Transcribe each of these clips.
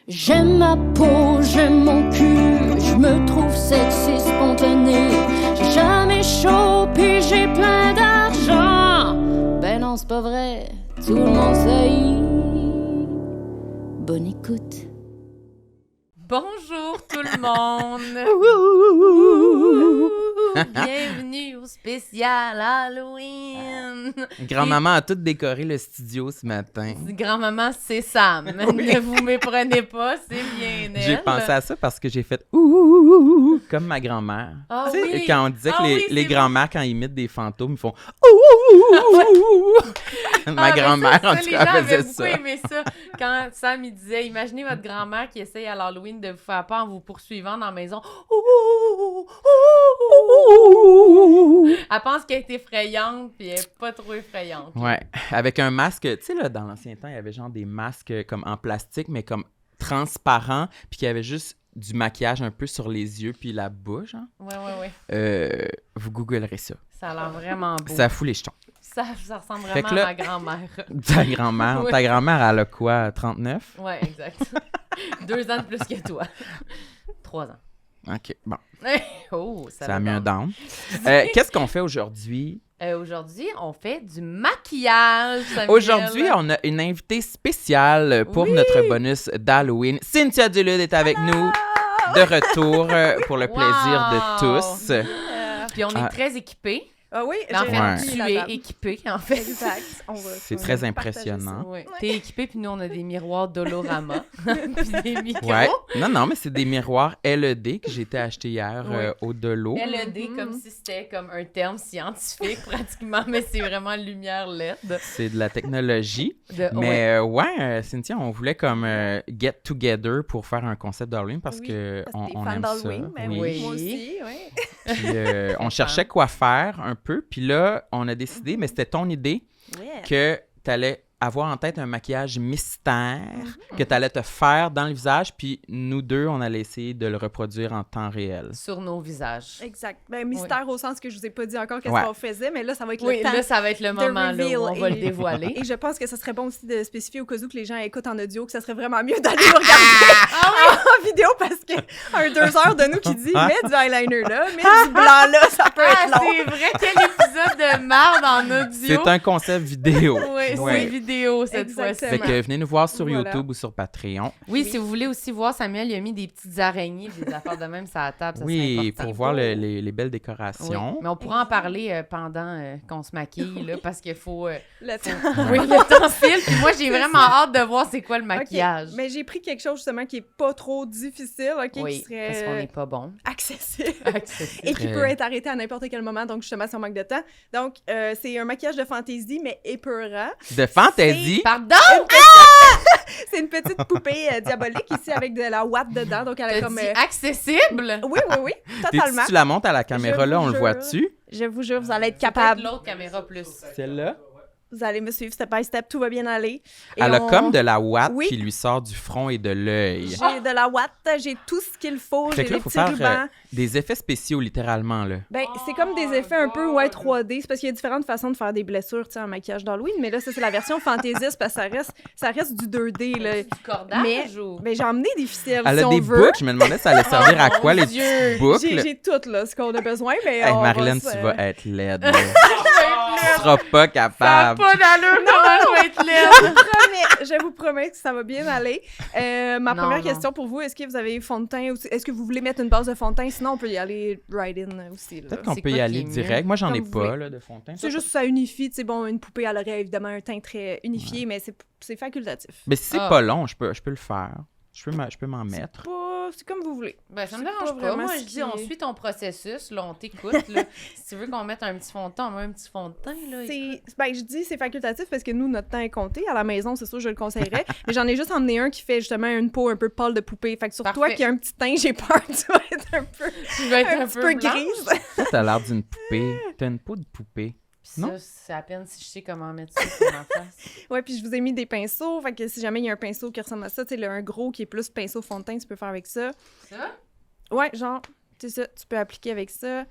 J'aime ma peau, j'aime mon cul, je me trouve sexy spontané. J'ai jamais chaud, puis j'ai plein d'argent. Ben non, c'est pas vrai, tout le monde sait. Bonne écoute. Bonjour tout le monde! Bienvenue au spécial Halloween! Grand-maman a tout décoré le studio ce matin. Grand-maman, c'est Sam. Ne vous méprenez pas, c'est bien elle. J'ai pensé à ça parce que j'ai fait ouh comme ma grand-mère. Ah Tu sais, oui. quand on disait que Ah oui, les c'est grands-mères, quand ils imitent des fantômes, ils font ouh. Ma Ah, mais grand-mère, ça, en tout les cas, gens elle faisait avaient beaucoup ça. aimé ça. Quand Sam, il disait, imaginez votre grand-mère qui essaye à l'Halloween de vous faire peur en vous poursuivant dans la maison. Elle pense qu'elle est effrayante, puis elle est pas trop effrayante. Ouais, avec un masque, tu sais, là, dans l'ancien temps, il y avait genre des masques comme en plastique, mais comme transparents, puis qu'il y avait juste du maquillage un peu sur les yeux puis la bouche. Hein. Ouais. Vous googlerez ça. Ça a l'air vraiment beau. Ça fout les jetons. Ça ressemble Fait vraiment que là- à ma grand-mère. Ta grand-mère, Oui. ta grand-mère, elle a quoi, 39? Ouais, exact. 2 ans de plus que toi. 3 ans. OK, bon, Oh, ça a mis un down. down. Qu'est-ce qu'on fait aujourd'hui? Aujourd'hui, on fait du maquillage, Samuel. Aujourd'hui, on a une invitée spéciale pour Oui! notre bonus d'Halloween. Cynthia Dulude est avec nous, de retour pour le plaisir de Wow! tous. Puis on est Ah. très équipés. Ah oui, En j'ai fait, Ouais. rempli tu la es table. équipé, en fait. Exact. On va C'est se très partager impressionnant. ça. Oui. T'es équipé, puis nous, on a des miroirs Dolorama. Puis des micros. Ouais. Non, mais c'est des miroirs LED que j'ai été acheter hier Oui. au Delo. LED, comme si c'était comme un terme scientifique, pratiquement, mais c'est vraiment lumière LED. C'est de la technologie. Ouais. Mais Cynthia, on voulait comme get together pour faire un concept d'Halloween parce Oui, que parce que t'es on fan aime d'Halloween, ça. mais oui. moi aussi, oui. Puis on cherchait quoi faire un peu. Puis là, on a décidé, mais c'était ton idée, Ouais. que tu allais avoir en tête un maquillage mystère que tu allais te faire dans le visage. Puis nous deux, on allait essayer de le reproduire en temps réel. Sur nos visages. Exact. Ben, mystère au sens que je vous ai pas dit encore qu'est-ce Ouais. qu'on faisait, mais là, ça va être Oui, le temps. là, ça va être le moment là, où on va le Et dévoiler. je pense que ce serait bon aussi de spécifier au cas où que les gens écoutent en audio que ça serait vraiment mieux d'aller le regarder en vidéo parce que un 2 heures de nous qui dit mets du eyeliner là, mets du blanc là, ça peut Ah, être long. c'est vrai, quel épisode de marde en audio. C'est un concept vidéo. Oui, Ouais. c'est vidéo cette Exactement. fois-ci. Fait que venez nous voir sur Voilà. YouTube ou sur Patreon. Oui, si vous voulez aussi voir, Samuel, il a mis des petites araignées, des affaires de même sur la table. Ça, c'est Oui, important. pour voir les belles Oui, décorations. mais on pourra en parler pendant qu'on se maquille, là, parce qu'il faut... Le temps. Oui, le temps file, puis moi, j'ai C'est vraiment hâte de voir c'est quoi le OK. maquillage. Mais j'ai pris quelque chose justement qui est pas trop difficile, OK, Oui, qui serait parce qu'on n'est pas bon. accessible. Accessible. Et qui Très- peut être arrêté à n'importe quel moment, donc justement, si on manque de temps. Donc, c'est un maquillage de fantaisie, mais épeurant. De fantaisie. Pardon? C'est une petite poupée diabolique ici avec de la ouate dedans, donc elle a T'as comme... dit accessible? Oui, totalement. Si tu la montes à la caméra, Je là, vous on le jure. voit-tu? Je vous jure, vous allez être Peut-être capable. l'autre caméra plus. Celle-là? Vous allez me suivre step by step, tout va bien aller. Et Elle a on- comme de la ouate Oui. qui lui sort du front et de l'œil. J'ai de la ouate, j'ai tout ce qu'il faut, Fait j'ai que là, les faut petits faire rubans. des effets spéciaux, littéralement, là. Ben, c'est comme des effets un peu 3D. C'est parce qu'il y a différentes façons de faire des blessures, tu sais, en maquillage d'Halloween. Mais là, ça, c'est la version fantaisiste parce que ça reste du 2D, là. Du cordage Mais- ou... Ben, j'ai emmené des ficelles, Elle si a on des veut. boucles. Je me demandais si ça allait servir à Oh, quoi, mon les Dieu. petites boucles. J'ai tout, là, ce qu'on a besoin, mais Hey, on Marilyn, va se- tu vas être laide. là. Tu seras pas Ça n'a capable. pas d'allure, comment je vais être laide? Je vous promets que ça va bien aller. Ma Non, première non. question pour vous, est-ce que vous avez fond de teint? Est-ce que vous voulez mettre une base de fond de teint? Sinon, on peut y aller right-in aussi. là. Peut-être qu'on C'est peut y quoi qui aller est mieux? direct. Moi, j'en ai Comme vous pas, voulez. là, de fond de teint. C'est juste ça unifie, tu sais, bon, une poupée, elle aurait évidemment un teint très unifié, mais c'est facultatif. Mais si c'est Ah. pas long, je peux le faire. Je peux m'en mettre. C'est comme vous voulez. Ben, ça me C'est dérange pas pas. vraiment Moi, ce je qui dis, on est- suit ton processus, là, on t'écoute, là. Si tu veux qu'on mette un petit fond de teint, on met un petit fond de teint, là. Ben, je dis c'est facultatif parce que nous, notre temps est compté. À la maison, c'est sûr, je le conseillerais. Mais j'en ai juste emmené un qui fait justement une peau un peu pâle de poupée. Fait que sur toi Parfait. qui a un petit teint, j'ai peur que tu vas être un peu, Tu vas être un petit peu blanche. grise. Toi, t'as l'air d'une poupée. T'as une peau de poupée. Puis Non? ça, c'est à peine si je sais comment mettre ça sur ma face. Ouais, puis je vous ai mis des pinceaux. Fait que si jamais il y a un pinceau qui ressemble à ça, tu sais, un gros qui est plus pinceau fond de teint, tu peux faire avec ça. Ça? Ouais, genre, c'est ça, tu peux appliquer avec ça.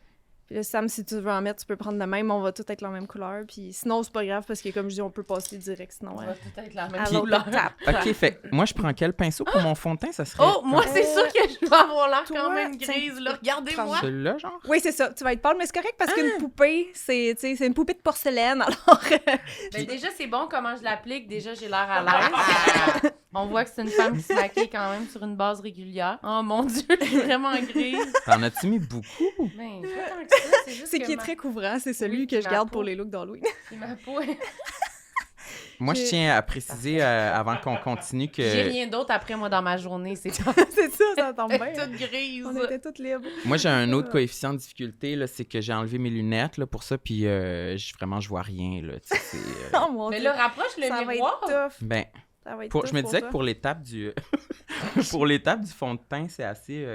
Puis là, Sam, si tu veux en mettre, tu peux prendre le même, on va tout être la même couleur. Puis sinon, c'est pas grave parce que, comme je dis, on peut passer direct. Sinon, On va tout être la même à l'autre couleur. étape. OK, fait moi, je prends quel pinceau pour mon fond de teint? Ça serait Oh, moi, c'est sûr que je vais avoir l'air toi, quand même tiens, grise, là. tu peux Regardez-moi. prendre celui-là, genre? Oui, c'est ça. Tu vas être pâle, mais c'est correct parce qu'une poupée, c'est une poupée de porcelaine. Alors, Ben, déjà, c'est bon comment je l'applique. Déjà, j'ai l'air à l'aise. On voit que c'est une femme qui se maquille quand même sur une base régulière. Oh mon Dieu, je suis vraiment grise. T'en as-tu mis beaucoup? Ben, pas tant que ça, c'est juste c'est que qui est ma- très couvrant. C'est celui Oui, que puis je ma garde peau. pour les looks d'Halloween. puis ma peau est... Moi, je tiens à préciser, avant qu'on continue, J'ai que rien d'autre après, moi, dans ma journée. C'est pas... c'est ça, ça tombe bien. toute grise. On était toutes libres. moi, j'ai un autre coefficient de difficulté, là, c'est que j'ai enlevé mes lunettes là, pour ça, puis vraiment, je vois rien. Là, tu sais, c'est, Oh mon Mais Dieu. là, rapproche le Ça va miroir. être tough. ben, Ça va être je tough me disais que toi. pour l'étape du pour l'étape du fond de teint, c'est assez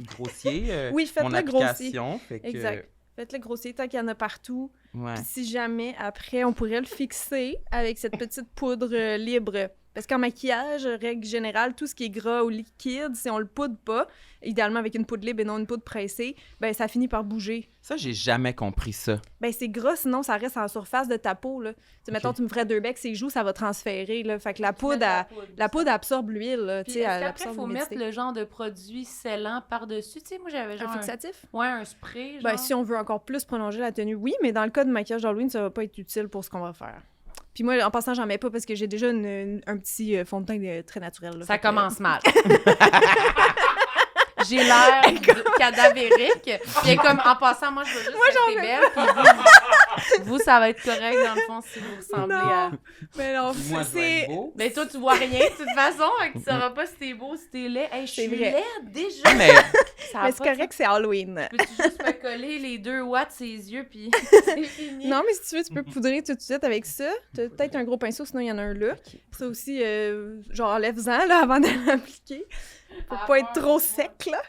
grossier. Oui, faites-le mon grossier. application, fait que, Exact. Faites-le grossier tant qu'il y en a partout. ouais. Puis si jamais, après, on pourrait le fixer avec cette petite poudre libre. Parce qu'en maquillage, règle générale, tout ce qui est gras ou liquide, si on le poudre pas, idéalement avec une poudre libre et non une poudre pressée, ben ça finit par bouger. Ça, j'ai jamais compris ça. Ben c'est gras, sinon ça reste en surface de ta peau, là. Tu sais, mettons, tu me ferais 2 becs, ses joues, ça va transférer, là. Fait que la poudre, la poudre absorbe l'huile, là. Tu Puis sais, est-ce elle qu'après, il absorbe faut mettre l'humidité. le genre de produit scellant par-dessus? Tu sais, moi, j'avais genre Un fixatif? Ouais, un spray, genre. Ben, si on veut encore plus prolonger la tenue, oui, mais dans le cas de maquillage d'Halloween, ça va pas être utile pour ce qu'on va faire. Puis moi, en passant, j'en mets pas parce que j'ai déjà un petit fond de teint très naturel. Là. Ça Fait que- commence mal. J'ai l'air cadavérique. Puis comme, en passant, moi, je veux juste rester belle. Puis vous, ça va être correct, dans le fond, si vous ressemblez à... Mais non, Moi, je vais être c'est... beau. Mais toi, tu vois rien, de toute façon. Fait que tu sauras pas si t'es beau, si t'es laid. Hey, je C'est suis vrai. laide, déjà. Mais Ça a Mais pas c'est de correct, c'est Halloween. Peux-tu juste me coller les 2 watts ses yeux, puis c'est fini? Non, mais si tu veux, tu peux poudrer tout de suite avec ça. T'as peut-être un gros pinceau, sinon il y en a un là. Ça aussi, genre, enlève-en là, avant de l'appliquer. Pour pas être trop sec, là.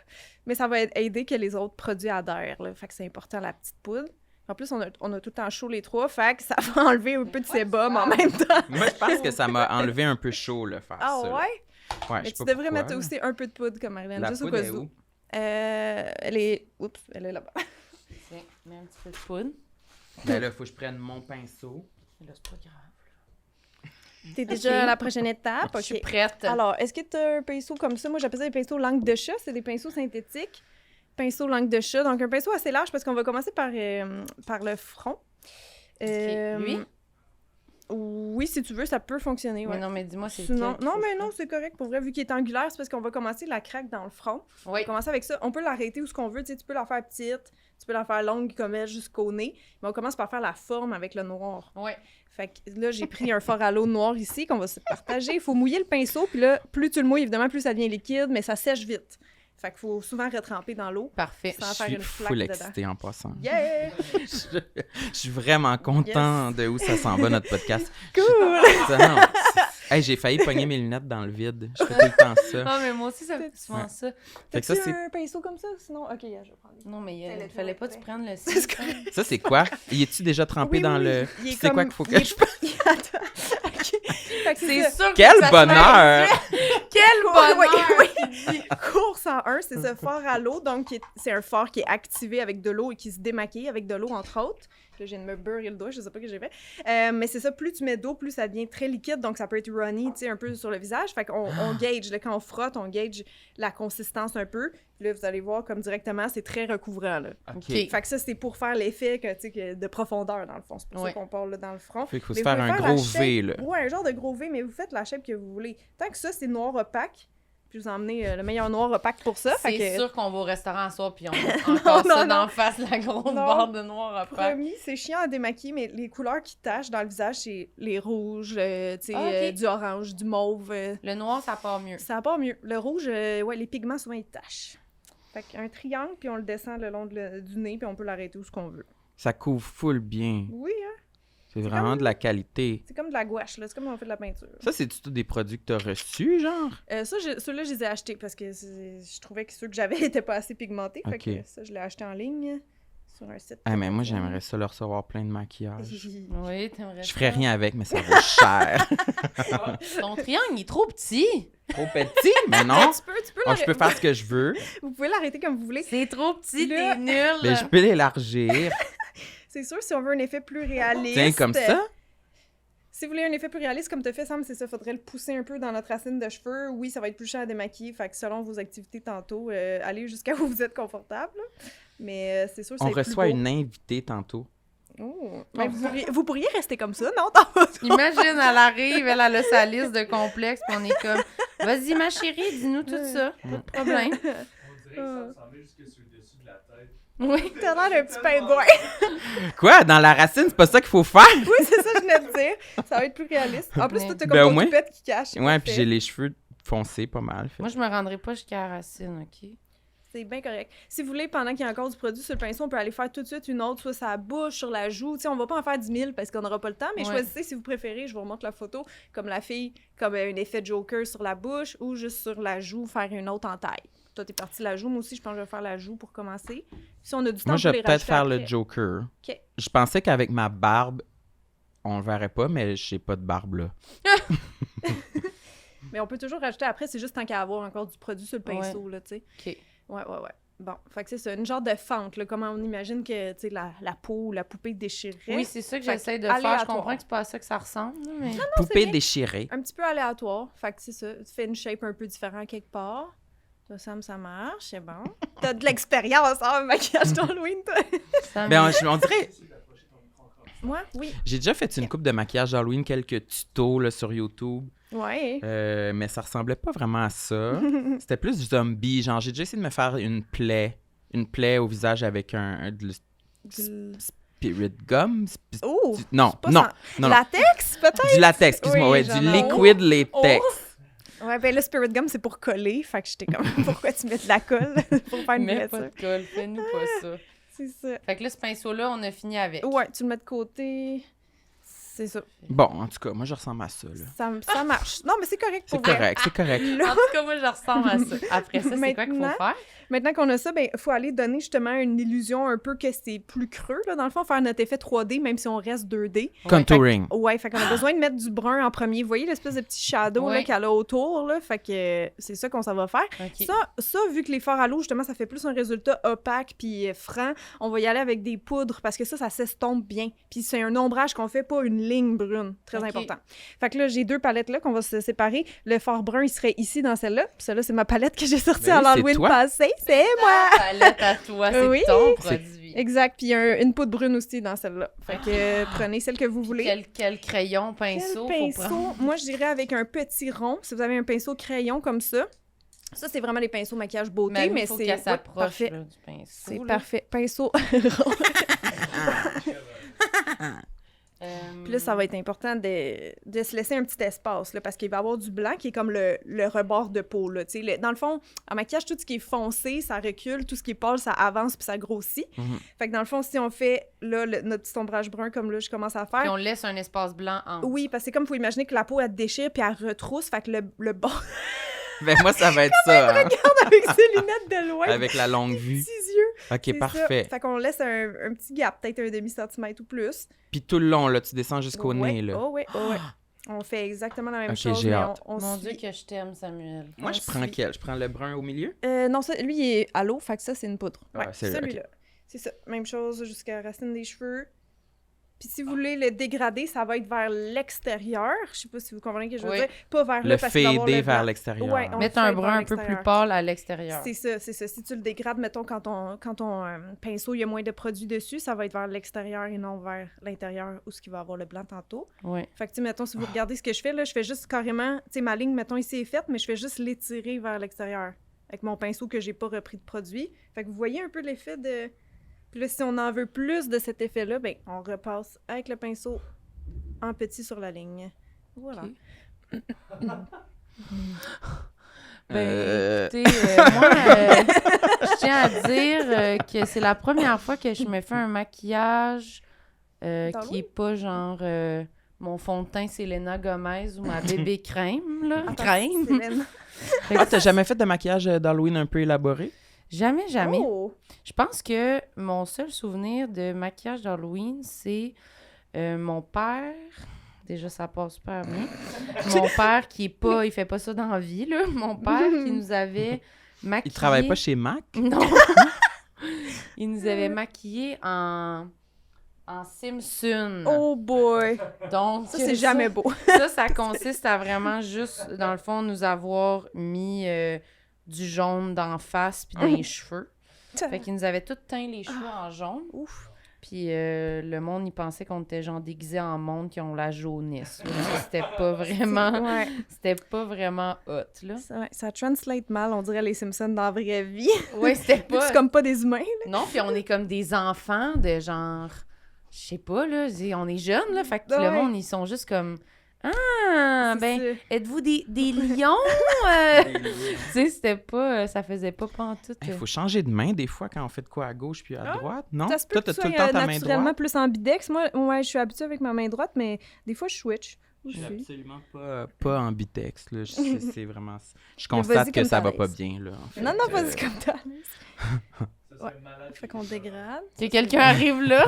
Mais ça va aider que les autres produits adhèrent, là. Fait que c'est important, la petite poudre. En plus, on a tout le temps chaud les trois, fait que ça va enlever un peu de sébum en même temps. moi, je pense que ça m'a enlevé un peu chaud, là, faire Ah ça. là. ouais? Ouais, Mais je sais tu pas devrais pourquoi, mettre là. aussi un peu de poudre, comme Marilyn, La juste au poudre cas est où. où? Elle est... Oups, elle est là-bas. Tiens, mets un petit peu de poudre. Ben là, faut que je prenne mon pinceau. Là, c'est pas grave. T'es déjà à la prochaine étape? Je suis OK. prête. Alors, est-ce que tu as un pinceau comme ça? Moi, j'appelle ça des pinceaux langue de chat. C'est des pinceaux synthétiques. Pinceau langue de chat. Donc, un pinceau assez large parce qu'on va commencer par le front. Lui? Oui, si tu veux, ça peut fonctionner. Mais Ouais. non, mais dis-moi, c'est Sinon, lequel qu'il non, faut mais que non, c'est correct. Pour vrai, vu qu'il est angulaire, c'est parce qu'on va commencer la craque dans le front. je- Oui. On va commencer avec ça. On peut l'arrêter où ce qu'on veut. Tu sais, tu peux la faire petite, tu peux la faire longue comme elle jusqu'au nez. Mais on commence par faire la forme avec le noir. Oui. Fait que là, j'ai pris un fort à l'eau noir ici qu'on va se partager. Il faut mouiller le pinceau, puis là, plus tu le mouilles, évidemment, plus ça devient liquide, mais ça sèche vite. Fait qu'il faut souvent retremper dans l'eau. Parfait. Sans Je faire suis une flaque full dedans. excitée en passant. Yeah! Je suis vraiment content de où ça s'en va, notre podcast. Cool! Non, hey, j'ai failli pogner mes lunettes dans le vide. Je fais tout le temps ça. Ah, mais moi aussi, ça fait souvent Ouais. ça. Fait que ça, T'as-tu c'est un pinceau comme ça? Sinon, OK, je vais prendre. Non, mais Fais-le il fallait pas que toi, tu prennes le C'est sien. ça, c'est quoi? Y es-tu déjà trempé Oui, dans oui, le. il est C'est quoi comme- qu'il faut il que est- je Attends. OK. Fait que C'est ça. sûr que Quel ça se bonheur! Quel bonheur! Oui. Cours 101, c'est ce fort à l'eau. Donc, c'est un fort qui est activé avec de l'eau et qui se démaquille avec de l'eau, entre autres. Là, je viens de me beurrer le doigt, je sais pas ce que j'ai fait. Mais c'est ça, plus tu mets d'eau, plus ça devient très liquide. Donc, ça peut être runny, tu sais, un peu sur le visage. Fait qu'on gauge, là, quand on frotte, on gauge la consistance un peu. Puis là, vous allez voir, comme directement, c'est très recouvrant, là. OK. Fait que ça, c'est pour faire l'effet tu sais, de profondeur, dans le fond. C'est pour Ouais. ça qu'on parle là, dans le front. Fait qu'il faut Mais se vous faire pouvez un la gros shape- V, là. Ouais, un genre de gros V, mais vous faites la shape que vous voulez. Tant que ça, c'est noir opaque, puis vous emmenez le meilleur noir opaque pour ça. Fait C'est que, sûr qu'on va au restaurant ce soir, puis on a encore Non, ça non. d'en face, la grosse Non. barre de noir opaque. promis, c'est chiant à démaquiller, mais les couleurs qui tachent dans le visage, c'est les rouges, tu sais, Ah, ok. du orange, du mauve. Le noir, ça part mieux. Ça part mieux. Le rouge, ouais, les pigments, souvent, ils tachent. Fait qu'un triangle, puis on le descend le long du nez, puis on peut l'arrêter où ce qu'on veut. Ça couvre full bien. Oui, hein? C'est vraiment de la qualité. C'est comme de la gouache, là. C'est comme on fait de la peinture. Ça, c'est-tu tous des produits que t'as reçus, genre? Ceux-là, je les ai achetés parce que je trouvais que ceux que j'avais étaient pas assez pigmentés. Fait Ok. que ça, je l'ai acheté en ligne sur un site. Ah, mais moi, j'aimerais ça leur recevoir plein de maquillage. Oui, t'aimerais Je ferais rien avec, mais ça vaut cher. Ton triangle, il est trop petit. Trop petit, mais non. tu peux Je peux faire ce que je veux. Vous pouvez l'arrêter comme vous voulez. C'est trop petit, Là- t'es nul. Mais je peux l'élargir. C'est sûr, si on veut un effet plus réaliste... Tiens, comme ça. Si vous voulez un effet plus réaliste, comme tu as fait, Sam, c'est ça, faudrait le pousser un peu dans notre racine de cheveux. Oui, ça va être plus cher à démaquiller, fait que selon vos activités tantôt, allez jusqu'à où vous êtes confortable. là. Mais c'est sûr, On c'est plus reçoit beau. une invitée tantôt. Oh. Mais vous pourriez rester comme ça, non? Dans votre- Imagine, elle arrive, elle a sa liste de complexes, puis on est comme, vas-y, ma chérie, dis-nous tout ça. Pas de problème. On dirait que ça ressemblait jusque sur le dessus de la tête. Oui. T'as l'air d'un petit pingouin. Quoi? Dans la racine, c'est pas ça qu'il faut faire? Oui, c'est ça que je venais de dire. Ça va être plus réaliste. En plus, toi, t'as Ben, comme au ton moins- toupette qui cache. c'est Ouais, parfait. puis j'ai les cheveux foncés pas mal. Fait. Moi, je me rendrai pas jusqu'à la racine, OK? C'est bien correct. Si vous voulez, pendant qu'il y a encore du produit sur le pinceau, on peut aller faire tout de suite une autre, soit sur la bouche, sur la joue. Tu sais, on va pas en faire 10 000 parce qu'on n'aura pas le temps, mais Ouais. choisissez si vous préférez. Je vous remontre la photo, comme la fille, comme un effet Joker sur la bouche ou juste sur la joue, faire une autre en taille. Toi, t'es parti la joue. Moi aussi, je pense que je vais faire la joue pour commencer. Si on a du temps, Moi, je on peut vais les peut-être rajouter faire après. le Joker. OK. Je pensais qu'avec ma barbe, on le verrait pas, mais j'ai pas de barbe là. Mais on peut toujours rajouter après. C'est juste tant qu'à avoir encore du produit sur le pinceau, là, tu sais. OK. Ouais. Bon, fait que c'est ça, une genre de fente, là, comment on imagine que, tu sais, la peau ou la poupée déchirerait. Oui, c'est ça que Fait j'essaie de que faire. Je aléatoire. comprends que c'est pas à ça que ça ressemble, là, mais... Poupée bien. déchirée. Un petit peu aléatoire. Fait que c'est ça. Tu fais une shape un peu différente quelque part. Toi, Sam, ça marche, c'est bon. T'as de l'expérience en maquillage d'Halloween, toi. Ça Ben, me- on dirait... Moi? Oui. J'ai déjà fait une coupe de maquillage d'Halloween, quelques tutos là, sur YouTube, Ouais. mais ça ressemblait pas vraiment à ça. C'était plus du zombie. Genre, j'ai déjà essayé de me faire une plaie au visage avec de spirit gum. Oh! Non, Pas non, sans- non, non. Latex, peut-être? Du latex, excuse-moi, Oui, ouais, j'en du ai- liquid latex. Ouais, ben le Spirit Gum, c'est pour coller. Fait que j'étais comme, pourquoi tu mets de la colle pour faire une Mets pas blessure? de colle, fais-nous pas ça. C'est ça. Fait que là, ce pinceau-là, on a fini avec. Ouais, tu le mets de côté. C'est ça. Bon, en tout cas, moi, je ressemble à ça, là. Ça marche. Non, mais c'est correct pour C'est vrai. correct, c'est correct. En tout cas, moi, je ressemble à ça. Après ça, c'est quoi qu'il faut Maintenant, faire? Maintenant qu'on a ça, ben faut aller donner justement une illusion un peu que c'est plus creux, là, dans le fond, faire notre effet 3D, même si on reste 2D. Contouring. Ouais, fait qu'on a besoin de mettre du brun en premier. Vous voyez l'espèce de petit shadow là, Ouais. qu'elle a autour, là? Fait que c'est ça qu'on s'en va faire. OK. Ça, vu que les fards à l'eau, justement, ça fait plus un résultat opaque puis franc, on va y aller avec des poudres parce que ça s'estompe bien. Puis c'est un ombrage qu'on fait, pas une ligne brune. Très Ok. important. Fait que là, j'ai deux palettes là qu'on va se séparer. Le fard brun, il serait ici dans celle-là. Puis celle-là, c'est ma palette que j'ai sortie Ben oui, en c'est Halloween toi. passé. C'est moi! Palette à toi, c'est Oui. ton C'est- produit. Exact. Puis une poudre brune aussi dans celle-là. Fait que prenez celle que vous voulez. Quel crayon, pinceau, Quel faut prendre? Moi, je dirais avec un petit rond. Si vous avez un pinceau crayon comme ça. Ça, c'est vraiment les pinceaux maquillage beauté, mais il faut c'est qu'elle ouais, s'approche parfait. là, du pinceau. C'est là. parfait. Pinceau rond. Euh, Puis là, ça va être important de se laisser un petit espace, là, parce qu'il va y avoir du blanc qui est comme le rebord de peau. Là, tu sais. Dans le fond, en maquillage, tout ce qui est foncé, ça recule. Tout ce qui est pâle, ça avance puis ça grossit. Mhm. Fait que dans le fond, si on fait là, notre petit ombrage brun comme là, je commence à faire... Puis on laisse un espace blanc en. Oui, parce que c'est comme, il faut imaginer que la peau, elle déchire puis elle retrousse. Fait que le bord Ben, moi, ça va être ça, hein, avec ses lunettes de loin, avec la longue vue. petits yeux. OK, c'est parfait. ça. Fait qu'on laisse un petit gap, peut-être un demi-centimètre ou plus. Puis tout le long, là, tu descends jusqu'au Ouais. nez, là. Oh, ouais, oh, ouais. On fait exactement la même Ok, chose, j'ai mais hâte. on Mon suit. Dieu, que je t'aime, Samuel. Moi, on je prends suit. quel? Je prends le brun au milieu? Non, ça, lui, il est à l'eau, fait que ça, c'est une poudre. Ah, Ouais, c'est celui-là. C'est ça. Même chose jusqu'à la racine des cheveux. Puis si vous voulez le dégrader, ça va être vers l'extérieur. Je sais pas si vous comprenez ce que je veux Oui. dire. Pas vers Le là, parce qu'il va y avoir fader le vers blanc. l'extérieur. Ouais, on Mettre le un fait brun vers un peu plus l'extérieur. pâle à l'extérieur. C'est ça, c'est ça. Si tu le dégrades, mettons, quand ton pinceau, il y a moins de produits dessus, ça va être vers l'extérieur et non vers l'intérieur où ce qui va avoir le blanc tantôt. Oui. Fait que, tu sais, mettons, si vous regardez ce que je fais, là, je fais juste carrément, tu sais, ma ligne, mettons, ici est faite, mais je fais juste l'étirer vers l'extérieur avec mon pinceau que j'ai pas repris de produit. Fait que vous voyez un peu l'effet de... Puis là, si on en veut plus de cet effet-là, ben on repasse avec le pinceau en petit sur la ligne. Voilà. Ok. Ben, Euh, écoutez, moi, je tiens à dire que c'est la première fois que je me fais un maquillage qui est pas genre mon fond de teint Selena Gomez ou ma bébé crème, là. Attends, Crème. Célène. Fait que Ah, t'as jamais fait de maquillage d'Halloween un peu élaboré? Jamais. Oh! Je pense que mon seul souvenir de maquillage d'Halloween, c'est mon père, déjà, ça passe super bien. Mon père, il fait pas ça dans la vie, là. Mon père, qui nous avait maquillés... Il travaille pas chez Mac? Non! Il nous avait maquillés en Simpson. Oh boy! Donc, Ça, c'est jamais beau. Ça consiste à vraiment juste, dans le fond, nous avoir mis du jaune d'en face puis dans les cheveux. Fait qu'ils nous avaient tout teint les cheveux en jaune. Ouf! Puis le monde, il pensait qu'on était genre déguisés en monde qui ont la jaunisse. Là. Ça, c'était pas vraiment... Ouais. C'était pas vraiment hot, là. Ça translate mal, on dirait les Simpsons dans la vraie vie. Ouais, c'était pas... C'est comme pas des humains. Non, puis on est comme des enfants de genre... Je sais pas, là, on est jeunes, là, fait que le monde, ils sont juste comme... Ah, ben, êtes-vous des lions? Tu sais, c'était pas... ça faisait pas pantoute. Il faut changer de main des fois quand on fait de quoi à gauche puis à droite, non? Ça se peut Toi, que t'as tu tout le sois temps ta main naturellement droite? plus ambidex. Moi, ouais, je suis habituée avec ma main droite, mais des fois, je switch. Je suis aussi. absolument pas ambidextre, là. C'est vraiment... Je Mais constate vas-y que comme ça t'as va pas l'aise. bien, là. En fait. Non, non, vas-y comme t'as. Ça Ouais. serait malade. Fait qu'on dégrade. Que quelqu'un arrive là.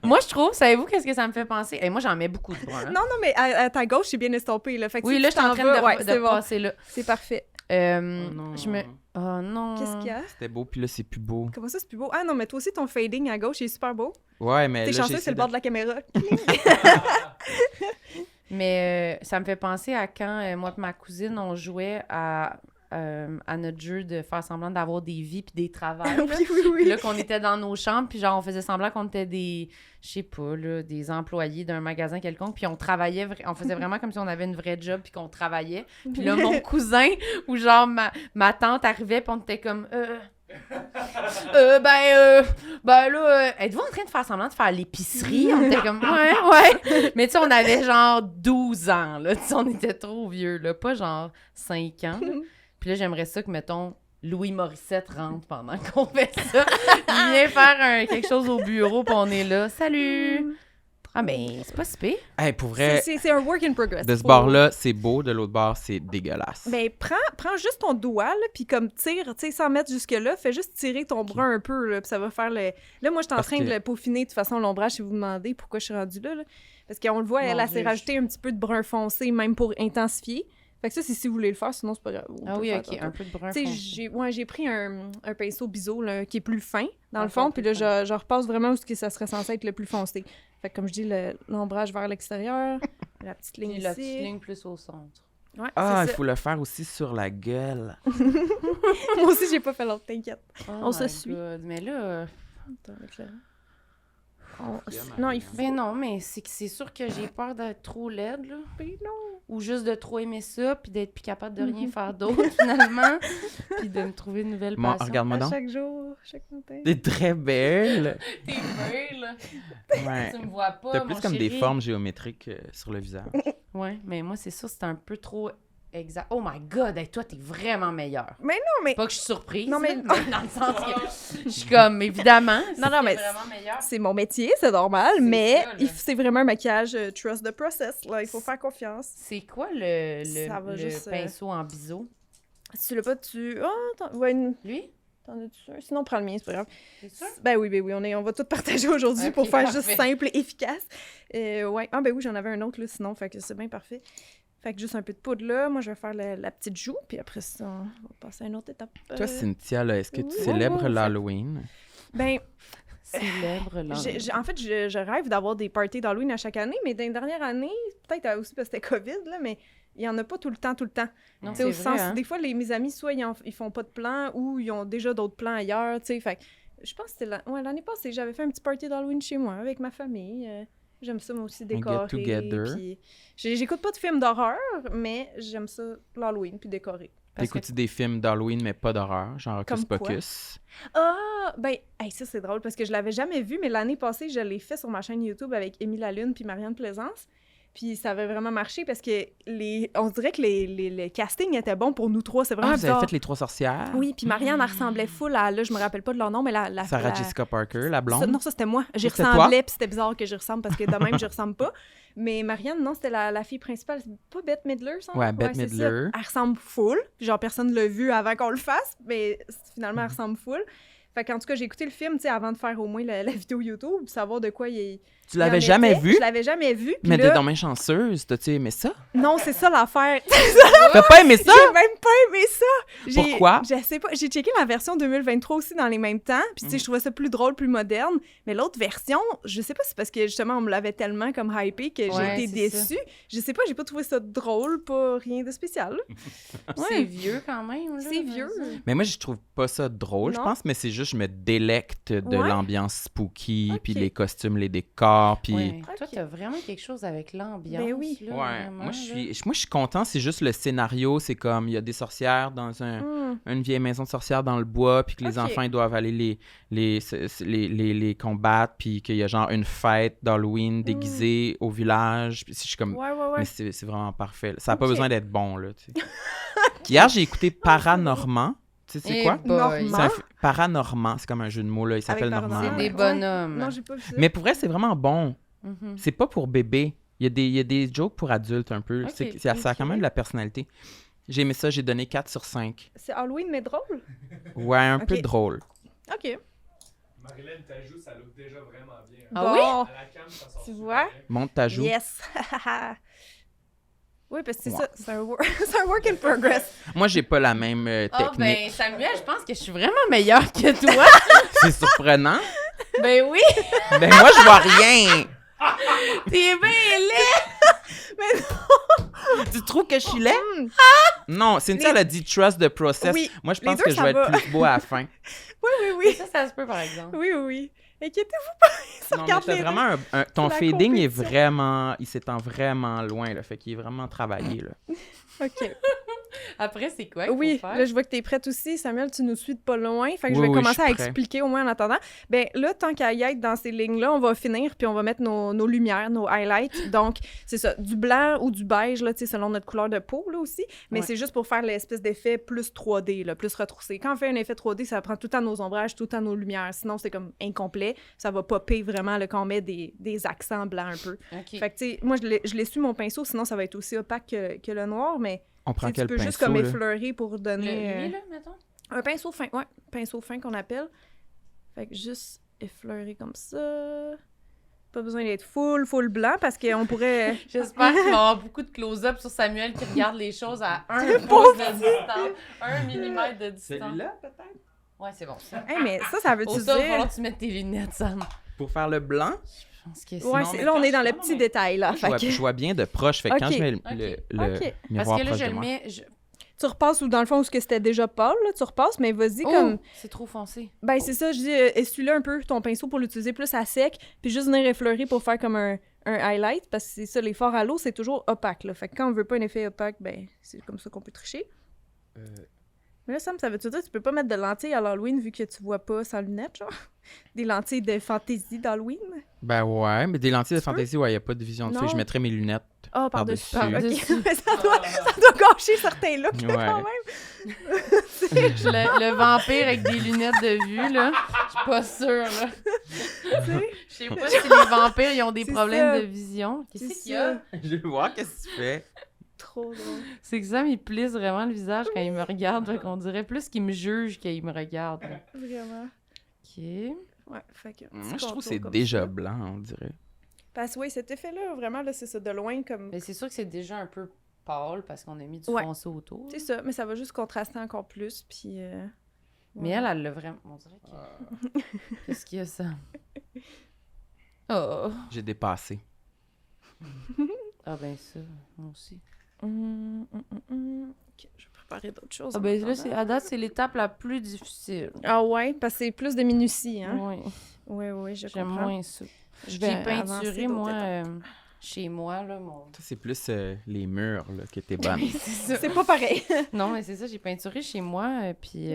Moi, je trouve, savez-vous qu'est-ce que ça me fait penser? Moi, j'en mets beaucoup de brun. Non, non, mais à ta gauche, c'est bien estompé, là. Fait que Oui, si là, tu je suis en t'en train vas, de, ouais, de c'est bon. passer là. C'est parfait. Oh non. Oh non. Qu'est-ce qu'il y a? C'était beau, puis là, c'est plus beau. Comment ça, c'est plus beau? Ah non, mais toi aussi, ton fading à gauche, il est super beau. Ouais, mais T'es là, chanceux, j'ai c'est le bord de la caméra. Mais ça me fait penser à quand moi et ma cousine, on jouait à notre jeu de faire semblant d'avoir des vies puis des travails. Là. oui, oui, Puis oui. là, qu'on était dans nos chambres, puis genre, on faisait semblant qu'on était des, je sais pas, là, des employés d'un magasin quelconque, puis on travaillait, on faisait vraiment comme si on avait une vraie job, puis qu'on travaillait. Puis là, mon cousin, ou genre, ma tante arrivait, puis on était comme, ben là, êtes-vous en train de faire semblant de faire l'épicerie? On était comme, ouais. Mais tu sais, on avait genre 12 ans, là. Tu sais, on était trop vieux, là. Pas genre 5 ans, là. Puis là, j'aimerais ça que, mettons, Louis Morissette rentre pendant qu'on fait ça. Il vient faire quelque chose au bureau, puis on est là. Salut! Ah, ben, c'est pas si pire. Hey, pour vrai, C'est un work in progress. de ce bord-là, c'est beau, de l'autre bord, c'est dégueulasse. Ben, prends juste ton doigt, là, puis comme tire, tu sais, sans mettre jusque-là, fais juste tirer ton bras un peu, là, puis ça va faire le... Là, moi, je suis en Parce train que- de le peaufiner, de toute façon, l'ombrage, si vous me demandez pourquoi je suis rendue là. Parce qu'on le voit, Mon elle s'est Dieu, rajouté un petit peu de brun foncé, même pour intensifier. Fait que ça, c'est si vous voulez le faire, sinon c'est pas grave. On Ah peut oui, le OK, faire un tantôt. peu de brun Tu sais, foncé. j'ai pris un pinceau biseau là, qui est plus fin, dans le Encore fond, puis plus là, je repasse vraiment où ça serait censé être le plus foncé. Fait que comme je dis, l'ombrage vers l'extérieur, la petite ligne Puis ici. la petite ligne plus au centre. Ouais, Ah, il c'est ça. faut le faire aussi sur la gueule. Moi aussi, j'ai pas fait l'autre, t'inquiète. Oh On se my suit. God. Mais là... Attends, avec le- Non, il faut... Ben non, mais c'est sûr que j'ai peur d'être trop laide, là. Ben non. Ou juste de trop aimer ça, puis d'être plus capable de rien faire d'autre, finalement. Puis de me trouver une nouvelle Bon, passion. regarde-moi À donc. chaque jour, chaque matin. T'es très belle. T'es belle, là. Ouais. Tu me vois pas, T'as plus mon comme des chéri. formes géométriques sur le visage. Ouais, mais moi, c'est ça, c'est un peu trop exact. Oh my God, hey, toi, t'es vraiment meilleure. Mais non, mais Pas que je suis surprise, Non, mais- là, mais dans le sens que je suis comme, évidemment, Non, non, mais vraiment meilleure. c'est mon métier, c'est normal, C'est mais ça, là. c'est vraiment un maquillage trust the process, là. Il faut faire confiance. C'est quoi Ça va le juste, pinceau en biseau? Si tu l'as pas, tu... Oh, Lui? t'en as-tu un? Sinon, prends le mien, c'est pas grave. C'est sûr? Ben oui, on va tout partager aujourd'hui Ok, pour faire parfait. juste simple et efficace. Ouais. Ah ben oui, j'en avais un autre, là, sinon, fait que c'est bien parfait. Fait que juste un peu de poudre là. Moi, je vais faire la petite joue, puis après ça, on va passer à une autre étape. Toi, Cynthia, là, est-ce que tu oui. célèbres Ouais. l'Halloween? Ben, Célèbre langue. en fait, je rêve d'avoir des parties d'Halloween à chaque année, mais dans les dernières années, peut-être aussi parce que c'était COVID, là, mais il y en a pas tout le temps. Non, Tu sais, au c'est sens, vrai, hein? des fois, mes amis, soit ils font pas de plan ou ils ont déjà d'autres plans ailleurs, tu sais. Fait que je pense que c'était l'année passée, j'avais fait un petit party d'Halloween chez moi avec ma famille. J'aime ça, moi aussi, décorer. get-together. Puis j'écoute pas de films d'horreur, mais j'aime ça, l'Halloween, puis décorer. Parce que- T'écoutes des films d'Halloween, mais pas d'horreur, genre Hocus Comme quoi? Pocus? Ah, ben, hey, ça, c'est drôle, parce que je l'avais jamais vu, mais l'année passée, je l'ai fait sur ma chaîne YouTube avec Émile Lalune puis Marianne Plaisance. Puis ça avait vraiment marché parce que on dirait que les castings étaient bons pour nous trois. C'est vraiment Ah, vous avez bizarre. fait Les Trois Sorcières? Oui, puis Marianne, elle ressemblait full à... Là, je me rappelle pas de leur nom, mais la Sarah la- Jessica Parker, la blonde? Non, ça, c'était moi. J'y C'était ressemblais, puis c'était bizarre que j'y ressemble parce que de même, j'y ressemble pas. Mais Marianne, non, c'était la fille principale. C'est pas Bette Midler, ça? Ouais, Bette c'est ça. Midler. Elle ressemble full. Puis genre, personne l'a vu avant qu'on le fasse, mais finalement, elle ressemble full. Fait qu'en tout cas, j'ai écouté le film, tu sais, avant de faire au moins la vidéo YouTube, pour savoir de quoi Tu l'avais jamais vu? Je l'avais jamais vu. Puis Mais là... t'es donc bien chanceuse. T'as-tu aimé ça? Non, c'est ça l'affaire. T'as pas aimé ça? J'ai même pas aimé ça. Pourquoi? Je sais pas. J'ai checké la version 2023 aussi dans les mêmes temps. Puis, tu sais, je trouvais ça plus drôle, plus moderne. Mais l'autre version, je sais pas si c'est parce que justement, on me l'avait tellement comme hypé que j'ai été déçue. Je sais pas, j'ai pas trouvé ça drôle, pas rien de spécial. C'est vieux quand même. Là, C'est vieux. Mais moi, je trouve pas ça drôle, je Non? pense, mais c'est juste, je me délecte de Ouais? l'ambiance spooky, Ok. puis les costumes, les décors, puis... Ouais. Ok. Toi, t'as vraiment quelque chose avec l'ambiance. Ben oui. Là, Ouais, vraiment, moi je là. suis content, c'est juste le scénario, c'est comme il y a des sorcières dans une vieille maison de sorcières dans le bois, puis que les Ok. enfants ils doivent aller les combattre, puis qu'il y a genre une fête d'Halloween déguisée au village, puis je suis comme Ouais, ouais, ouais. mais c'est vraiment parfait. Ça a pas Ok. besoin d'être bon là, tu sais. Hier, j'ai écouté Paranormand. Tu sais c'est Eh quoi? boy. Normand? C'est un Paranormand, c'est comme un jeu de mots là, il s'appelle Paranormand. Normand. C'est des Ouais. bonhommes. Non, j'ai pas vu ça. Mais pour vrai, c'est vraiment bon. Mhm. C'est pas pour bébé. Il y a des jokes pour adultes un peu. Ok, Ça a quand ok. même de la personnalité. J'ai aimé ça, j'ai donné 4 sur 5. C'est Halloween, mais drôle? Ouais, un peu Ok. drôle. OK. Marilyn, ta joue, ça look déjà vraiment bien. Ah oui? Bon, À la cam, ça sort Tu super vois? bien. Monte ta joue. Yes! Oui, parce que c'est Ouais. ça, c'est un, c'est un work in progress. Moi, j'ai pas la même Ah, technique. ben, Samuel, je pense que je suis vraiment meilleure que toi. C'est surprenant. Ben oui, Ben moi, je vois rien. t'es bien laid. Tu trouves que je suis laid? Hmm. Non, Cynthia, elle a dit trust the process. Oui, Moi, je les pense deux, que je ça vais va. être plus beau à la fin. Oui, oui, oui. Ça se peut, par exemple. Oui, oui, oui. Inquiétez-vous pas, ça Non, mais regarde t'as les vraiment ton la fading est compétition. vraiment... Il s'étend vraiment loin, là. Fait qu'il est vraiment travaillé, là. OK. Après, c'est quoi qu'il Oui, faut faire? là, je vois que t'es prête aussi. Samuel, tu nous suis de pas loin. Fait que je Oui, vais oui, commencer je à suis prêt. expliquer au moins en attendant. Ben là, tant qu'à y être dans ces lignes-là, on va finir puis on va mettre nos lumières, nos highlights. Donc, c'est ça, du blanc ou du beige, là, tu sais, selon notre couleur de peau, là, aussi. Mais Ouais. c'est juste pour faire l'espèce d'effet plus 3D, là, plus retroussé. Quand on fait un effet 3D, ça prend tout le temps nos ombrages, tout le temps nos lumières. Sinon, c'est comme incomplet. Ça va popper vraiment, là, quand on met des accents blancs un peu. OK. Fait que, tu sais, moi, je l'ai su mon pinceau, sinon ça va être aussi opaque que le noir, mais On tu prend sais, tu quel peux pinceau, juste comme là? effleurer pour donner... Lui, là, mettons? Un pinceau fin, ouais, pinceau fin qu'on appelle. Fait que juste effleurer comme ça. Pas besoin d'être full blanc parce qu'on pourrait... J'espère qu'il va y avoir beaucoup de close-up sur Samuel qui regarde les choses à 1 pouce de distance, 1 millimètre de distance. Celui-là, peut-être? Ouais, c'est bon, ça. Hey, mais ça veut-tu Au ça, il va dire... falloir que tu mettes tes lunettes, Sam. Pour faire le blanc? Je pense que c'est... Ouais, Non, mais là, on quand est dans je- le non, petit mais- détail, là. Je Fait vois, que je vois bien de proche. Fait que quand Ok, je mets le ok. miroir Parce que là, proche je de le moi... mets... tu repasses ou dans le fond où ce que c'était déjà pâle, là, tu repasses, mais vas-y Oh, comme... c'est trop foncé. Ben, c'est ça, je dis, essuie-le un peu, ton pinceau, pour l'utiliser plus à sec, puis juste venir effleurer pour faire comme un highlight, parce que c'est ça, les fards à l'eau, c'est toujours opaque, là. Fait que quand on veut pas un effet opaque, ben, c'est comme ça qu'on peut tricher. Mais là, Sam, ça veut-tu dire que tu peux pas mettre de lentilles à l'Halloween vu que tu vois pas sans lunettes, genre? Des lentilles de fantaisie d'Halloween? Ben ouais, mais des lentilles de Tu peux? fantaisie, ouais, y a pas de vision de feu. Non. Je mettrais mes lunettes. Ah, par-dessus. Par-dessus. Ok. Mais ça doit gâcher certains looks, là, Ouais. quand même. Le vampire avec des lunettes de vue, là, je suis pas sûre, là. Je sais pas si les vampires, ils ont des C'est problèmes ça. de vision. C'est Qu'est-ce qu'il y a? ça. Je veux voir qu'est-ce que tu fais. Trop drôle. C'est que Sam, il plisse vraiment le visage quand il me regarde. Fait qu'on dirait plus qu'il me juge qu'il me regarde. là. Vraiment. OK. Ouais, fait que... Moi, petit je trouve contour que c'est comme déjà ça. blanc, on dirait. Parce que oui, cet effet-là, vraiment, là, c'est ça, de loin, comme... Mais c'est sûr que c'est déjà un peu pâle parce qu'on a mis du Ouais. foncé autour. C'est ça, mais ça va juste contraster encore plus, puis... Mais voilà. elle l'a vraiment... On dirait que... Qu'est-ce qu'il y a, ça? Oh! J'ai dépassé. Ah ben ça, moi aussi. Ok, je vais préparer d'autres choses. Ah en ben là, attendant. à date, c'est l'étape la plus difficile. Ah ouais, parce que c'est plus de minutie, hein? Oui, Oui, oui, je j'aime comprends. moins ça. Je J'ai vais avancer peinturé, d'autres moi, étapes. chez moi, là, mon... Ça, c'est plus les murs là, qui étaient bonnes. c'est ça. C'est pas pareil. Non, mais c'est ça, j'ai peinturé chez moi, puis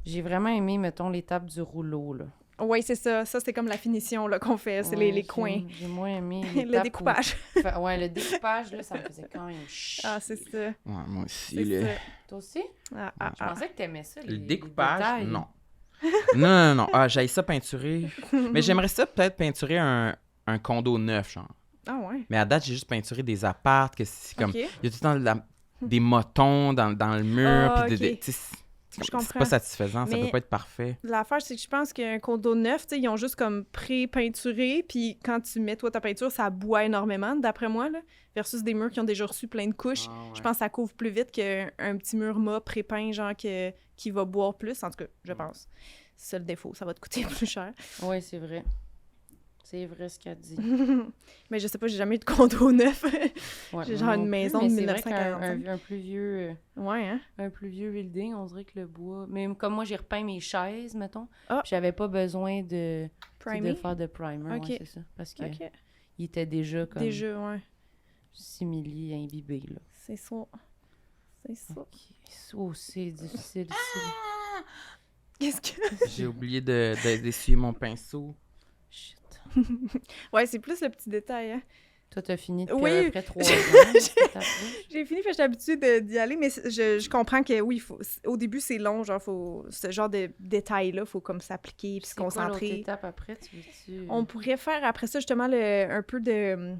j'ai vraiment aimé, mettons, l'étape du rouleau, là. Oui, c'est ça. Ça, c'est comme la finition là, qu'on fait. C'est Ouais, les coins. J'ai moins aimé Le l'étape découpage. Ouais, le découpage, là, ça me faisait quand même Ah, c'est ça. Ouais, moi aussi. C'est là. ça. Toi aussi? Ah, Je pensais que t'aimais ça, Le les découpage, détails. non. Non. Ah, j'aille ça peinturer. Mais j'aimerais ça peut-être peinturer un condo neuf, genre. Ah ouais. Mais à date, j'ai juste peinturé des apparts, que c'est comme... Ok. Il y a tout le temps des motons dans le mur, Ah, puis ok. tu sais, Je C'est comprends. pas satisfaisant, ça Mais- peut pas être parfait. L'affaire, c'est que je pense qu'un condo neuf, tu sais, ils ont juste comme pré-peinturé, puis quand tu mets, toi, ta peinture, ça boit énormément, d'après moi, là, versus des murs qui ont déjà reçu plein de couches. Je pense que ça couvre plus vite qu'un petit mur mat pré-peint, genre, qui va boire plus, en tout cas, je pense. C'est ça le défaut, ça va te coûter plus cher. Oui, c'est vrai. C'est vrai ce qu'elle dit. Mais je sais pas, j'ai jamais eu de condo neuf. Ouais, J'ai moi genre une non plus, maison mais de c'est vrai qu'un 1945. un plus vieux... Ouais, hein? Un plus vieux building, on dirait que le bois... Mais comme moi, j'ai repeint mes chaises, mettons, Ah. puis j'avais pas besoin de Primé? faire de primer, Ok. ouais, c'est ça. Parce que OK. il était déjà comme Déjà, ouais. simili imbibé, là. C'est ça. C'est ça. Ok. Oh, c'est difficile. Qu'est-ce que... J'ai oublié d'essuyer mon pinceau. Shit. Ouais, c'est plus le petit détail, hein? Toi, t'as fini depuis Oui. à peu près 3 ans. c'est ta bouche. J'ai fini, fait que je suis habituée d'y aller, mais je comprends que oui, au début, c'est long, genre, ce genre de détails-là, faut comme s'appliquer puis se C'est quoi l'autre concentrer. étape après, tu veux-tu... On pourrait faire après ça, justement, un peu de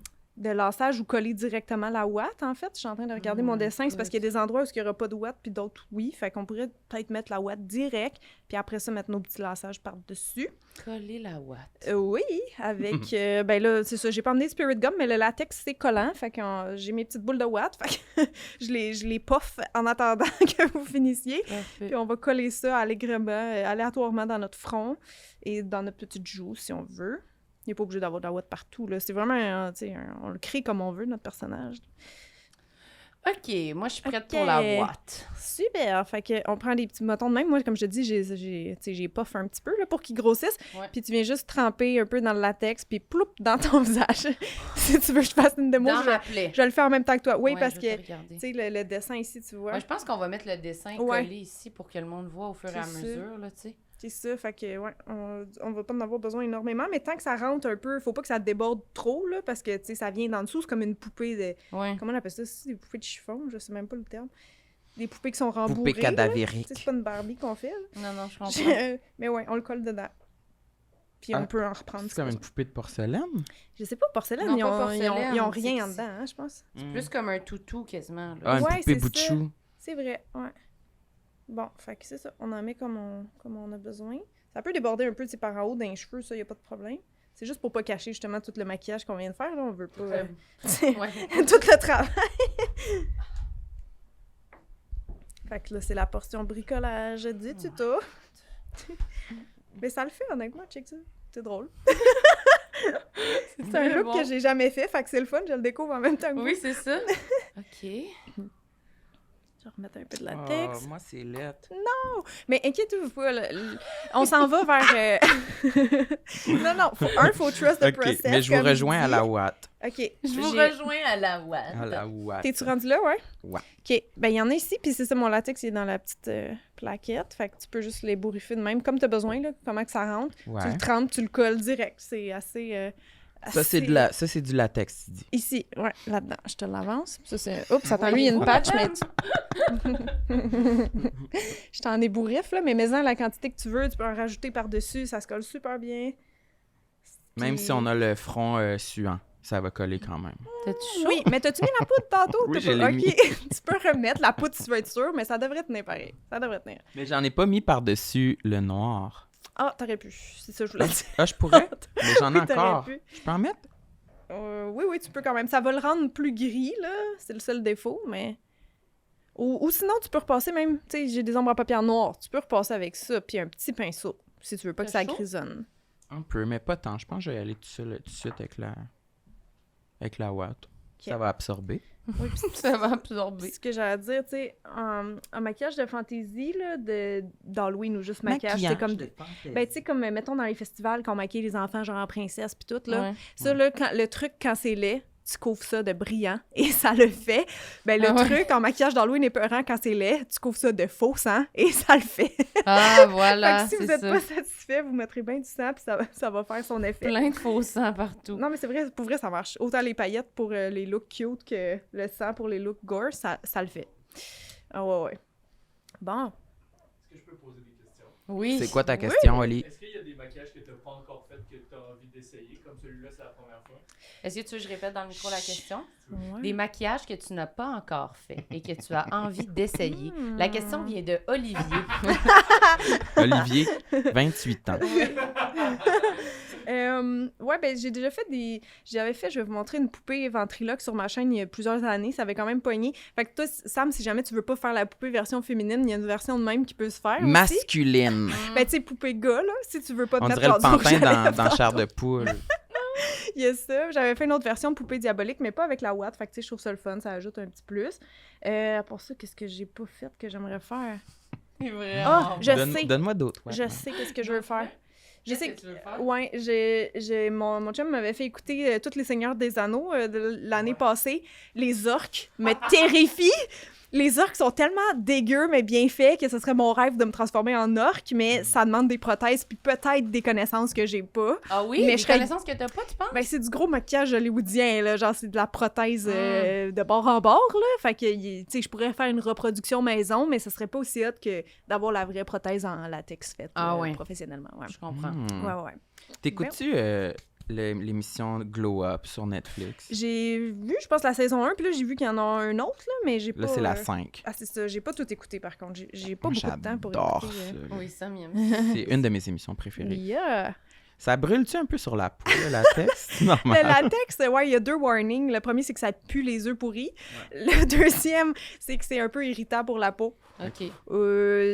lassage ou coller directement la ouate, en fait. Je suis en train de regarder mon dessin, c'est parce qu'il y a des endroits où il n'y aura pas de ouate, puis d'autres, oui. Fait qu'on pourrait peut-être mettre la ouate direct, puis après ça, mettre nos petits lassages par-dessus. Coller la ouate. Oui, avec... ben là, c'est ça, j'ai pas emmené de Spirit Gum, mais le latex, c'est collant, fait que j'ai mes petites boules de ouate, fait que je les puff en attendant que vous finissiez. Parfait. Puis on va coller ça allègrement, aléatoirement dans notre front et dans notre petite joue, si on veut. Il n'est pas obligé d'avoir de la ouate partout, là. C'est vraiment, tu sais, on le crée comme on veut, notre personnage. OK, moi, je suis prête Ok. pour la ouate. Super! Fait que on prend des petits bâtons de même. Moi, comme je te dis, j'ai puff un petit peu, là, pour qu'ils grossissent. Ouais. Puis tu viens juste tremper un peu dans le latex, puis ploup, dans ton visage. Si tu veux que je fasse une démo, Dans je ma plaie. vais le faire en même temps que toi. Oui, Ouais, parce je vais que, te regarder. tu sais, le dessin ici, tu vois. Ouais, je pense qu'on va mettre le dessin Ouais. collé ici pour que le monde voit au fur et à C'est ça. mesure, là, tu sais. C'est ça, fait que, ouais, on va pas en avoir besoin énormément, mais tant que ça rentre un peu, faut pas que ça déborde trop, là, parce que, tu sais, ça vient d'en dessous, c'est comme une poupée de... Ouais. Comment on appelle ça? C'est des poupées de chiffon, je sais même pas le terme. Des poupées qui sont rembourrées, Poupée là. cadavérique. Tu sais, c'est pas une Barbie qu'on fait, là. Non, non, je comprends. Mais ouais, on le colle dedans. Puis on Ah, peut en reprendre. C'est comme une poupée de porcelaine. Je sais pas, porcelaine, Non, ils, pas ont, porcelaine, ils ont c'est rien que en dedans, hein, je pense. Mm. Plus comme un toutou, quasiment, là. Ah, une Ouais, poupée c'est bout de ça. chou. C'est vrai, ouais. Bon, fait que c'est ça, on en met comme on a besoin. Ça peut déborder un peu, tu sais, par en haut d'un cheveu, ça, y a pas de problème. C'est juste pour pas cacher justement tout le maquillage qu'on vient de faire, là, on veut pas... Ouais. tout le travail. Fait que là, c'est la portion bricolage du tuto. Mais ça le fait, honnêtement, check ça. C'est drôle. C'est un très look bon. que j'ai jamais fait, fait que c'est le fun, je le découvre en même temps que Oui, vous. c'est ça. OK. Je vais remettre un peu de latex. Ah, moi, c'est lettre. Mais inquiétez-vous pas, là, on s'en va vers... non, faut trust the OK, process. mais je vous comme rejoins il à la dit. ouate. OK. Je vous j'ai- rejoins à la ouate. À la ouate. T'es-tu rendu là, ouais? Ouais. OK. Ben, il y en a ici, puis c'est ça, mon latex, il est dans la petite plaquette. Fait que tu peux juste les bourrifer de même, comme t'as besoin, là, comment que ça rentre. Tu Ouais. le trempes, tu le colles direct. C'est assez... Ça, c'est du latex, tu dis. Ici, ouais, là-dedans. Je te l'avance. Ça, c'est... Oups, attends, lui, il y a une patch, mais... Je t'en ai bourrif, là, mais mets-en la quantité que tu veux. Tu peux en rajouter par-dessus. Ça se colle super bien. Même Puis- si on a le front suant, ça va coller quand même. T'as-tu chaud? Oui, mais t'as-tu mis la poudre tantôt? Oui, T'as je pas- l'ai OK. Tu peux remettre la poudre si tu veux être sûr, mais ça devrait tenir pareil. Ça devrait tenir. Mais j'en ai pas mis par-dessus le noir. Ah, t'aurais pu. C'est ça que je voulais dire. Ah, je pourrais? Mais j'en ai Oui, t'aurais encore. pu. Je peux en mettre? Oui, tu peux quand même. Ça va le rendre plus gris, là. C'est le seul défaut, mais... Ou sinon, tu peux repasser même... Tu sais, j'ai des ombres à paupières noires. Tu peux repasser avec ça, puis un petit pinceau, si tu veux pas que T'as ça chaud? grisonne. Un peu, mais pas tant. Je pense que je vais y aller tout de suite avec la ouate. Ça va absorber. Oui, puis Ça va absorber. ce que j'allais dire, tu sais, un maquillage de fantaisie, là, d'Halloween ou juste maquillage, c'est comme... Ben, tu sais, comme, mettons, dans les festivals, quand on maquille les enfants, genre en princesse, puis tout, là. Ouais. Ça, là, le truc, quand c'est laid, tu couvres ça de brillant et ça le fait. Ben, le Ah ouais. truc en maquillage d'Halloween épeurant, quand c'est laid, tu couvres ça de faux sang et ça le fait. Ah, voilà, Fait que si c'est vous n'êtes ça. pas satisfait, vous mettrez bien du sang puis ça va faire son effet. Plein de faux sang partout. Non, mais c'est vrai, pour vrai, ça marche. Autant les paillettes pour les looks cute que le sang pour les looks gore, ça le fait. Ah ouais. Bon. Est-ce que je peux poser des questions? Oui. C'est quoi ta question, Oli? Est-ce qu'il y a des des maquillages que tu n'as pas encore fait, que tu as envie d'essayer, comme celui-là, c'est la première fois? Est-ce que tu veux que je répète dans le micro la question? Ouais. Des maquillages que tu n'as pas encore fait et que tu as envie d'essayer. La question vient de Olivier. Olivier, 28 ans. Ouais, ben j'ai déjà fait je vais vous montrer une poupée ventriloque sur ma chaîne il y a plusieurs années. Ça avait quand même pogné. Fait que toi, Sam, si jamais tu veux pas faire la poupée version féminine, il y a une version de même qui peut se faire aussi. Masculine. Ben, tu sais, poupée gars, là, si tu veux pas te On mettre dirait le rendu au pantin chalet dans chair de poule. Il y a ça. J'avais fait une autre version de poupée diabolique, mais pas avec la ouate. Fait que, tu sais, je trouve ça le fun. Ça ajoute un petit plus. Pour ça, qu'est-ce que j'ai pas fait que j'aimerais faire? C'est vrai. Ah, je sais. Donne-moi d'autres. Ouais. Je sais qu'est-ce que je veux faire. Je sais que tu veux faire? Ouais, mon chum m'avait fait écouter tous les Seigneurs des Anneaux de l'année passée. Les orques me terrifient. Les orques sont tellement dégueux, mais bien faits, que ce serait mon rêve de me transformer en orque, mais ça demande des prothèses puis peut-être des connaissances que j'ai pas. Ah oui? Mais Des je serais- connaissances que t'as pas, tu penses? Ben, c'est du gros maquillage hollywoodien, là. Genre, c'est de la prothèse de bord en bord, là. Fait que, tu sais, je pourrais faire une reproduction maison, mais ce serait pas aussi hot que d'avoir la vraie prothèse en latex faite Ouais. professionnellement. Ouais. Je comprends. Ouais. T'écoutes-tu l'émission Glow Up sur Netflix? J'ai vu, je pense, la saison 1, puis là, j'ai vu qu'il y en a un autre, là, mais j'ai pas... Là, c'est la 5. Ah, c'est ça. J'ai pas tout écouté, par contre. J'ai pas Moi, beaucoup de temps pour j'adore écouter. ça. Oui, ça m'aime. C'est une de mes émissions préférées. Yeah! Ça brûle-tu un peu sur la peau, là, la texte? Normal. Le latex, ouais, il y a 2 warnings. Le premier, c'est que ça pue les œufs pourris. Le deuxième, c'est que c'est un peu irritant pour la peau. OK.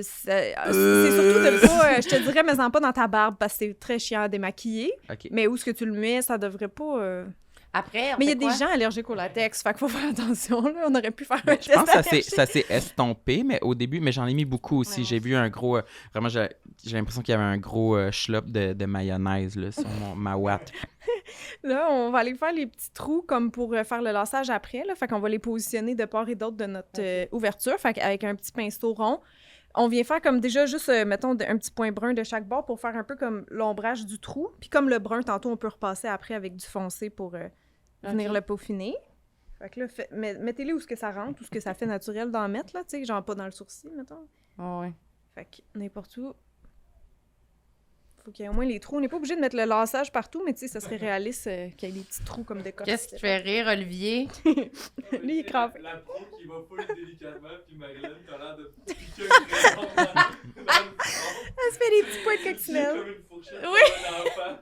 C'est surtout de pas, je te dirais, mets-en pas dans ta barbe parce que c'est très chiant à démaquiller. OK. Mais où est-ce que tu le mets, ça devrait pas... Après, on Mais il y a fait des quoi? gens allergiques au latex, fait qu'il faut faire attention, là. On aurait pu faire un Je test pense que allergique. ça s'est estompé, mais au début, mais j'en ai mis beaucoup aussi. Ouais, J'ai vu un gros... vraiment, j'ai l'impression qu'il y avait un gros schlop de mayonnaise là, sur ma ouate. Là, on va aller faire les petits trous comme pour faire le lassage après, là. Fait qu'on va les positionner de part et d'autre de notre ouverture, fait qu'avec un petit pinceau rond. On vient faire comme déjà juste, mettons, un petit point brun de chaque bord pour faire un peu comme l'ombrage du trou. Puis comme le brun, tantôt, on peut repasser après avec du foncé pour venir Ok. le peaufiner. Fait que là, mettez-les où ce que ça rentre, où ce que ça fait naturel d'en mettre, là, tu sais, genre pas dans le sourcil, mettons. Ouais. Fait que n'importe où. Faut qu'il y ait au moins les trous. On n'est pas obligé de mettre le lassage partout, mais tu sais, ça serait réaliste qu'il y ait des petits trous comme de Qu'est-ce qui te fait rire, Olivier? Lui, il est crampé. La pro qui va full délicatement, puis Marilyn, t'as l'air de piquer un crayon dans le Elle se fait des petits points de J'ai coccinelle. comme une fourchette Oui. comme un enfant.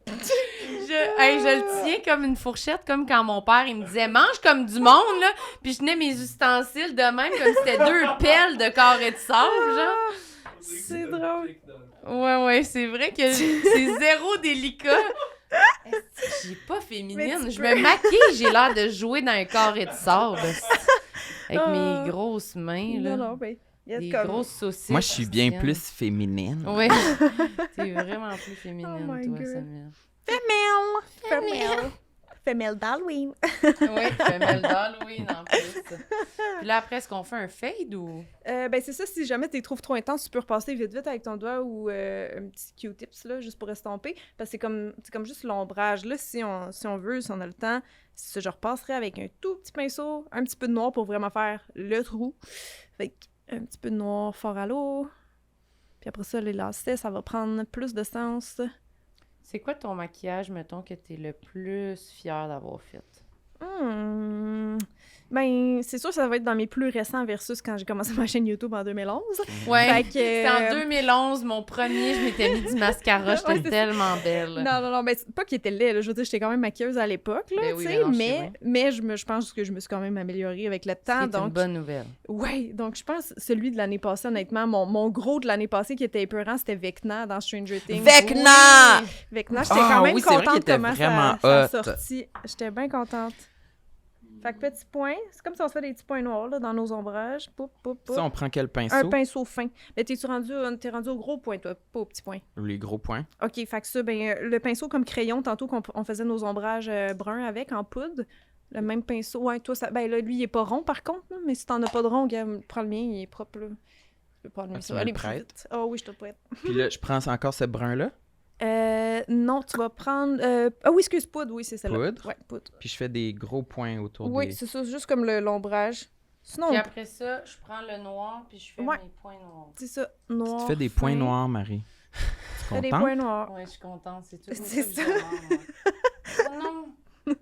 Je le tiens comme une fourchette, comme quand mon père, il me disait « Mange comme du monde, là! » Puis je tenais mes ustensiles de même, comme si c'était 2 pelles de carré de sable, genre. C'est drôle. Ouais, c'est vrai que c'est zéro délicat. Est-ce que j'ai pas Mais féminine? tu Je peux. me maquille, j'ai l'air de jouer dans un carré de sable. Avec Ah. mes grosses mains, là. Non, ben, il y a Des comme... grosses saucisses. Moi, je suis bien tiennes. plus féminine. Oui. T'es vraiment plus féminine, Oh my toi, God. Samuel. Femelle. Femelle d'Halloween. Oui, femelle d'Halloween en plus. Puis là, après, est-ce qu'on fait un fade ou... Ben, c'est ça, si jamais tu les trouves trop intenses, tu peux repasser vite avec ton doigt ou un petit Q-tips, là, juste pour estomper. Parce que c'est comme juste l'ombrage. Là, si on veut, si on a le temps, c'est ça, je repasserai avec un tout petit pinceau, un petit peu de noir pour vraiment faire le trou. Fait un petit peu de noir fort à l'eau. Puis après ça, les lacets, ça va prendre plus de sens. C'est quoi ton maquillage, mettons, que t'es le plus fier d'avoir fait? Ben, c'est sûr que ça va être dans mes plus récents versus quand j'ai commencé ma chaîne YouTube en 2011. Ouais, Fait que, c'était en 2011, mon premier, je m'étais mis du mascara, j'étais Ouais, c'est ça. tellement belle. Non, ben, c'est pas qu'il était laid, là. Je veux dire, j'étais quand même maquilleuse à l'époque, là, Ben oui, tu ben sais, non, je sais mais je pense que je me suis quand même améliorée avec le temps, C'est une donc... bonne nouvelle. Ouais, donc je pense celui de l'année passée, honnêtement, mon gros de l'année passée qui était épeurant, c'était Vecna dans Stranger Things. Vecna! Oui! Vecna, j'étais Ah quand même oui, c'est vrai qu'il contente était comment vraiment ça a hot. sorti. J'étais bien contente. Fait que petit point, c'est comme si on se fait des petits points noirs là, dans nos ombrages. Poup, poup, poup. Ça, on prend quel Un pinceau? pinceau fin. Mais t'es rendu au gros point, toi, pas au petit point. Les gros points. OK, fait que ça, ben, le pinceau comme crayon, tantôt qu'on faisait nos ombrages bruns avec, en poudre, le même pinceau. Ouais, toi, ça, ben là, lui, il est pas rond, par contre, là, mais si t'en as pas de rond, regarde, prends le mien, il est propre, là. Je peux prendre le mien, Ah, tu ça me va le aller plus prêtes? vite. Ah oui, je te le prête. Puis là, je prends encore ce brun-là, Non, tu vas prendre... Ah oui, excuse, poudre, oui, c'est celle-là. Poudre? Ouais, poudre. puis je fais des gros points autour Oui, des... c'est ça, juste comme l'ombrage. Sinon, Puis après ça, je prends le noir, puis je fais Ouais. mes points noirs. c'est ça, noir. Tu fais des fin. points noirs, Marie. Tu T'as des Contente? points noirs. Ouais, je suis contente. C'est tout. C'est ça. que je demande, moi. Oh non!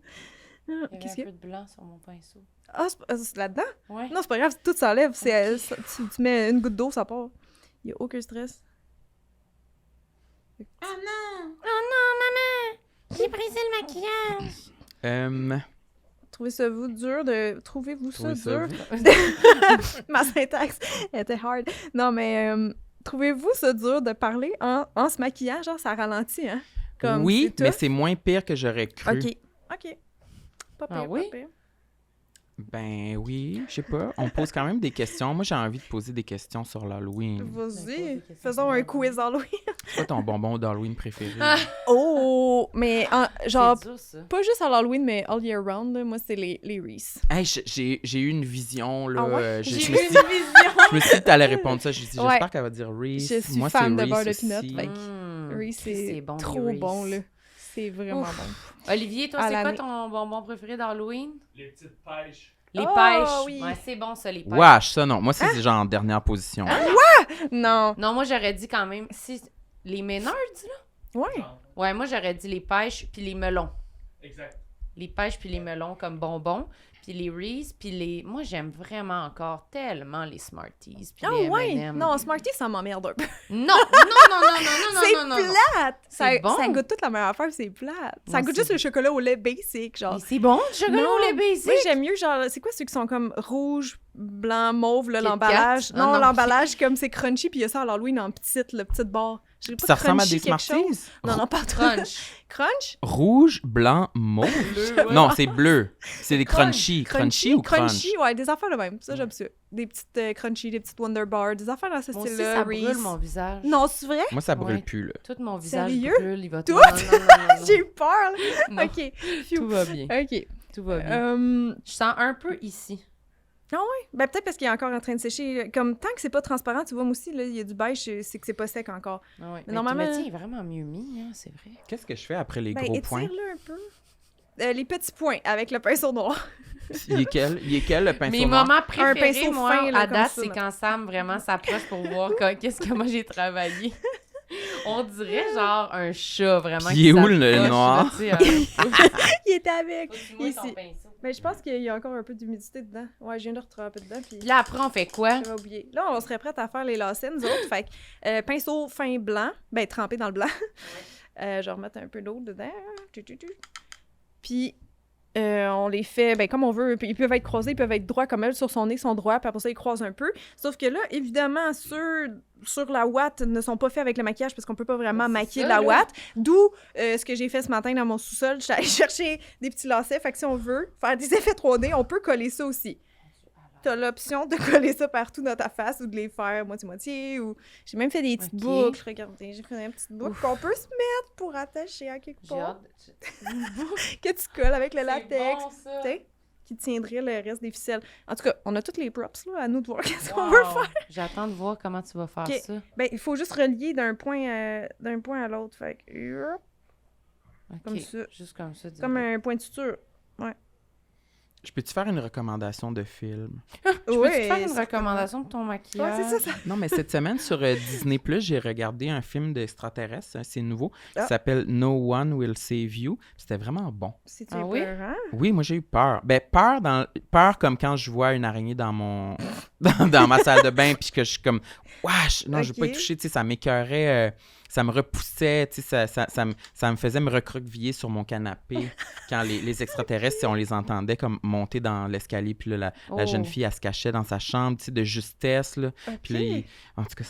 Il y avait Qu'est-ce un qu'il y peu de blanc sur mon pinceau. a? Ah, c'est là-dedans? Ouais. Non, c'est pas grave, tout s'enlève. Tu mets une goutte d'eau, ça part. Il y a aucun stress. Oh non! Oh non, maman! J'ai brisé le maquillage! Trouvez-vous ça Trouvez ça dur? Ma syntaxe était hard. Non, mais trouvez-vous ça dur de parler en se maquillant? Genre, ça ralentit, hein? oui, c'est mais tough. c'est moins pire que j'aurais cru. OK. Pas pire, Ah oui? pas pire. Ben oui, je sais pas. On pose quand même des questions. Moi, j'ai envie de poser des questions sur l'Halloween. Vas-y, des questions faisons un quiz Halloween. C'est quoi ton bonbon d'Halloween préféré? Oh! Mais genre, C'est dur, ça. pas juste à l'Halloween, mais all year round, là, moi, c'est les Reese. Hey, j'ai eu une vision, là. Ah ouais? Je J'ai me suis dit, je me suis dit que t'allais répondre ça. Je me suis dit, Ouais. j'espère qu'elle va dire Reese. Je suis Moi, fan c'est de beurre Reese de peanut, aussi. fait que- Reese, c'est c'est bon, les trop Reese. bon, là. C'est vraiment Ouf. bon. Olivier, toi, À c'est quoi l'année. ton bonbon préféré d'Halloween? Les petites pêches. Les Oh, pêches. oui. Ouais, c'est bon, ça, les pêches. Wesh, ça, non. Moi, Hein? c'est genre en dernière position. Non. Non, moi, j'aurais dit quand même... Si... Les Maynards, là? Ouais. Genre. Ouais, moi, j'aurais dit les pêches puis les melons. Exact. Les pêches puis les melons comme bonbons. Puis les Reese, puis les... Moi, j'aime vraiment encore tellement les Smarties. Puis Ah les ouais? M&M. Non, Smarties, ça m'emmerde un peu. Non, non, non, non, non, non, C'est non, non, non. plate! Ça, C'est bon. ça goûte toute la même affaire, c'est plate. Ça Non, goûte c'est- juste le chocolat au lait basic, genre. Mais c'est bon, du chocolat Non. au lait basic. Moi, j'aime mieux, genre, c'est quoi ceux qui sont comme rouge, blanc, mauve, là, Kit Kat? l'emballage? Ah Non, non. l'emballage, comme c'est crunchy, puis il y a ça à l'Halloween en le petite barre. Je dirais pas Ça ressemble à crunchy des quelque Smarties? chose. Non, non, pas trop. Crunch. Crunch? Rouge, blanc, mauve. Bleu, ouais. Non, c'est bleu. C'est des crunchy. Crunch. Crunchy ou crunch? Crunchy, ouais, des affaires de même. Ça, j'aime ça. Des petites crunchy, des petites Wonder Bars, des affaires dans ce Moi aussi, style-là. ça Reese. brûle mon visage. Non, c'est vrai? Moi, ça brûle Ouais. plus, là. Tout mon visage Sérieux? brûle. Il va Tout? Non, non, non, non, non. J'ai eu peur, là. Non, OK. tout va bien. OK. Tout va bien. Je sens un peu ici. Ben, peut-être parce qu'il est encore en train de sécher. Comme tant que c'est pas transparent, tu vois, moi aussi, là, il y a du beige, c'est que c'est pas sec encore. Ah ouais. Mais normalement- Le tien est vraiment mieux mis, hein, c'est vrai. Qu'est-ce que je fais après les Ben, gros points? étire-le un peu. Les petits points avec le pinceau noir. Il est quel, le pinceau Mes noir? moments préférés, pinceau moi, fin, là, à comme date, ça, c'est là. quand Sam vraiment s'approche pour voir qu'est-ce que moi j'ai travaillé. On dirait genre un chat vraiment. Puis il est qui où, le s'approche, noir? là, tu sais, Il était avec. faut que tu mouilles ton Ici. pinceau. Mais je pense qu'il y a encore un peu d'humidité dedans. Ouais, je viens de retrouver un peu dedans. Puis Puis là, après, on fait quoi? j'avais oublié. Là, on serait prête à faire les lacets, nous autres. Fait que pinceau fin blanc, ben trempé dans le blanc. Je vais remettre un peu d'eau dedans. Puis on les fait ben, comme on veut. Puis ils peuvent être croisés, ils peuvent être droits comme elle sur son nez, sont droits. Puis après ça, ils croisent un peu. Sauf que là, évidemment, ceux sur la ouate ne sont pas faits avec le maquillage parce qu'on peut pas vraiment C'est maquiller ça, la là. ouate. D'où ce que j'ai fait ce matin dans mon sous-sol. J'étais allée chercher des petits lacets. Fait que si on veut faire des effets 3D, on peut coller ça aussi. T'as l'option de coller ça partout dans ta face ou de les faire moitié-moitié. Ou... J'ai même fait des petites Ok. boucles. Regardez, j'ai fait une petite boucle qu'on peut se mettre pour attacher à quelque J'ai part. hâte. Que tu colles avec le C'est latex. bon, ça. Tu sais, qui tiendrait le reste des ficelles. En tout cas, on a toutes les props, là, à nous de voir qu'est-ce qu'on Wow. veut faire. J'attends de voir comment tu vas faire Ok. ça. Ben, il faut juste relier d'un point à l'autre. Fait que, Ok. Comme ça. Juste comme ça. comme un point de suture. Je peux-tu faire une recommandation de film? Je peux-tu faire une recommandation de ton Ouais, maquillage? c'est ça. Non, mais cette semaine, sur Disney+, j'ai regardé un film d'extraterrestres, c'est nouveau, Ah. qui s'appelle No One Will Save You. C'était vraiment bon. C'est Ah oui? épeurant. Oui, moi, j'ai eu peur. Ben, peur comme quand je vois une araignée dans mon... dans ma salle de bain, puis que je suis comme, wesh, non, je veux pas y Ok. toucher, tu sais, ça m'écœurait, ça me repoussait, tu sais, ça me faisait me recroqueviller sur mon canapé quand les extraterrestres, tu sais, on les entendait comme monter dans l'escalier, puis là, la Oh. jeune fille, elle se cachait dans sa chambre, tu sais, de justesse, là. OK. Puis là, en tout cas,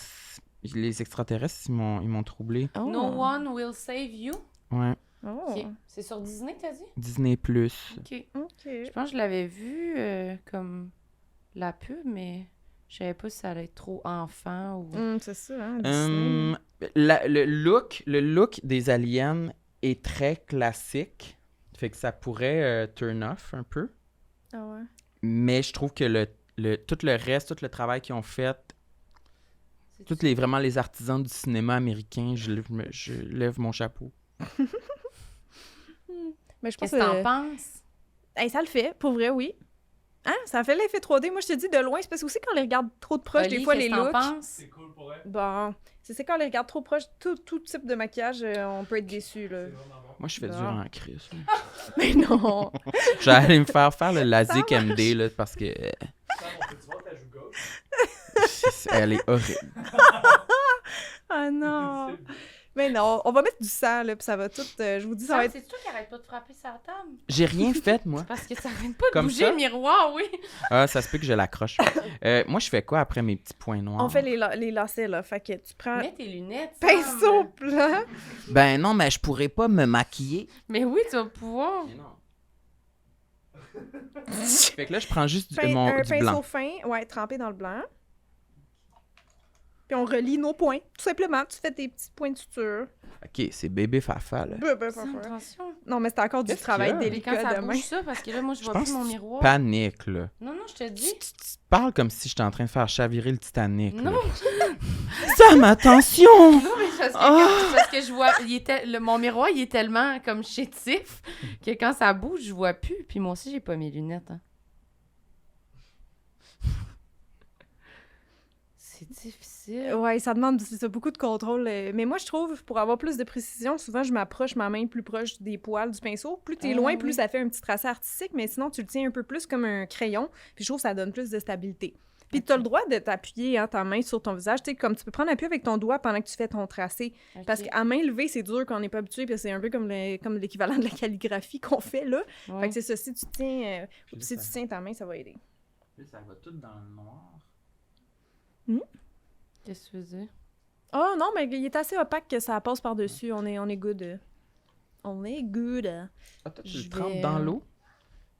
les extraterrestres, ils m'ont troublé. Oh. No One Will Save You. Ouais, Oh. Ok. C'est sur Disney, t'as dit? Disney+. Ok. OK. Je pense que je l'avais vu comme la pub, mais je savais pas si ça allait être trop enfant ou... C'est ça, hein, Disney. Le look des aliens est très classique, fait que ça pourrait turn off un peu. Ah ouais. Mais je trouve que tout le reste, tout le travail qu'ils ont fait, vraiment les artisans du cinéma américain, je lève mon chapeau. Mais je pense Qu'est-ce que t'en penses? Hey, ça le fait, pour vrai, oui. Hein? Ça fait l'effet 3D. Moi, je te dis de loin, c'est parce que aussi quand on les regarde trop de proches, Oli, des fois, les qu'est-ce que t'en looks. penses? C'est cool pour elle. Bon, C'est quand on les regarde trop proche, tout type de maquillage, on peut être déçu, là. Moi, je fais dur Non. en crise. Mais non! J'allais me faire le LASIK MD, là, parce que Sam, on peut-tu voir ta joue gauche? elle est horrible. Ah non! Mais non, on va mettre du sang, là, puis ça va tout... je vous dis, ça va être... C'est toi qui arrête pas de frapper sa table. J'ai rien fait, moi. Parce que ça arrête pas de Comme bouger ça? le miroir, oui. Ah, ça se peut que je l'accroche. Moi, je fais quoi après mes petits points noirs? On fait les lacets, là, fait que tu prends... Mets tes lunettes. Pinceau Sam. plat! Ben non, mais je pourrais pas me maquiller. Mais oui, tu vas pouvoir. Mais non. Fait que là, je prends juste du un blanc. pinceau fin, ouais, trempé dans le blanc. Puis on relie nos points. Tout simplement, tu fais tes petits points de suture. OK, c'est bébé Fafa, là. Sam, attention. Non, mais c'est encore du Qu'est-ce travail qu'il y a? Et délicat quand ça demain. bouge ça, parce que là, moi, je vois pense plus mon que tu miroir. Panique, là. Non, non, je te dis. Tu parles comme si j'étais en train de faire chavirer le Titanic, là. Non, Sam, attention! non, mais c'est parce que je vois, mon miroir, il est tellement comme chétif que quand ça bouge, je vois plus. Puis moi aussi, j'ai pas mes lunettes. Hein. C'est difficile. Ouais, ça demande beaucoup de contrôle. Mais moi, je trouve, pour avoir plus de précision, souvent, je m'approche ma main plus proche des poils du pinceau. Plus t'es Ah, loin, oui. plus ça fait un petit tracé artistique, mais sinon, tu le tiens un peu plus comme un crayon. Puis je trouve que ça donne plus de stabilité. Puis tu as le droit de t'appuyer ta main sur ton visage. Tu sais, comme tu peux prendre appui avec ton doigt pendant que tu fais ton tracé. Ok. Parce qu'à main levée, c'est dur quand on n'est pas habitué, puis c'est un peu comme l'équivalent de la calligraphie qu'on fait là. Ouais. Fait que c'est ça, si tu tiens, si tu tiens ta main, ça va aider. Ça va tout dans le noir. Qu'est-ce que tu veux dire? Oh non, mais il est assez opaque que ça passe par-dessus. On est good. On est good. Ah, toi, tu Je le trempes vais, dans l'eau?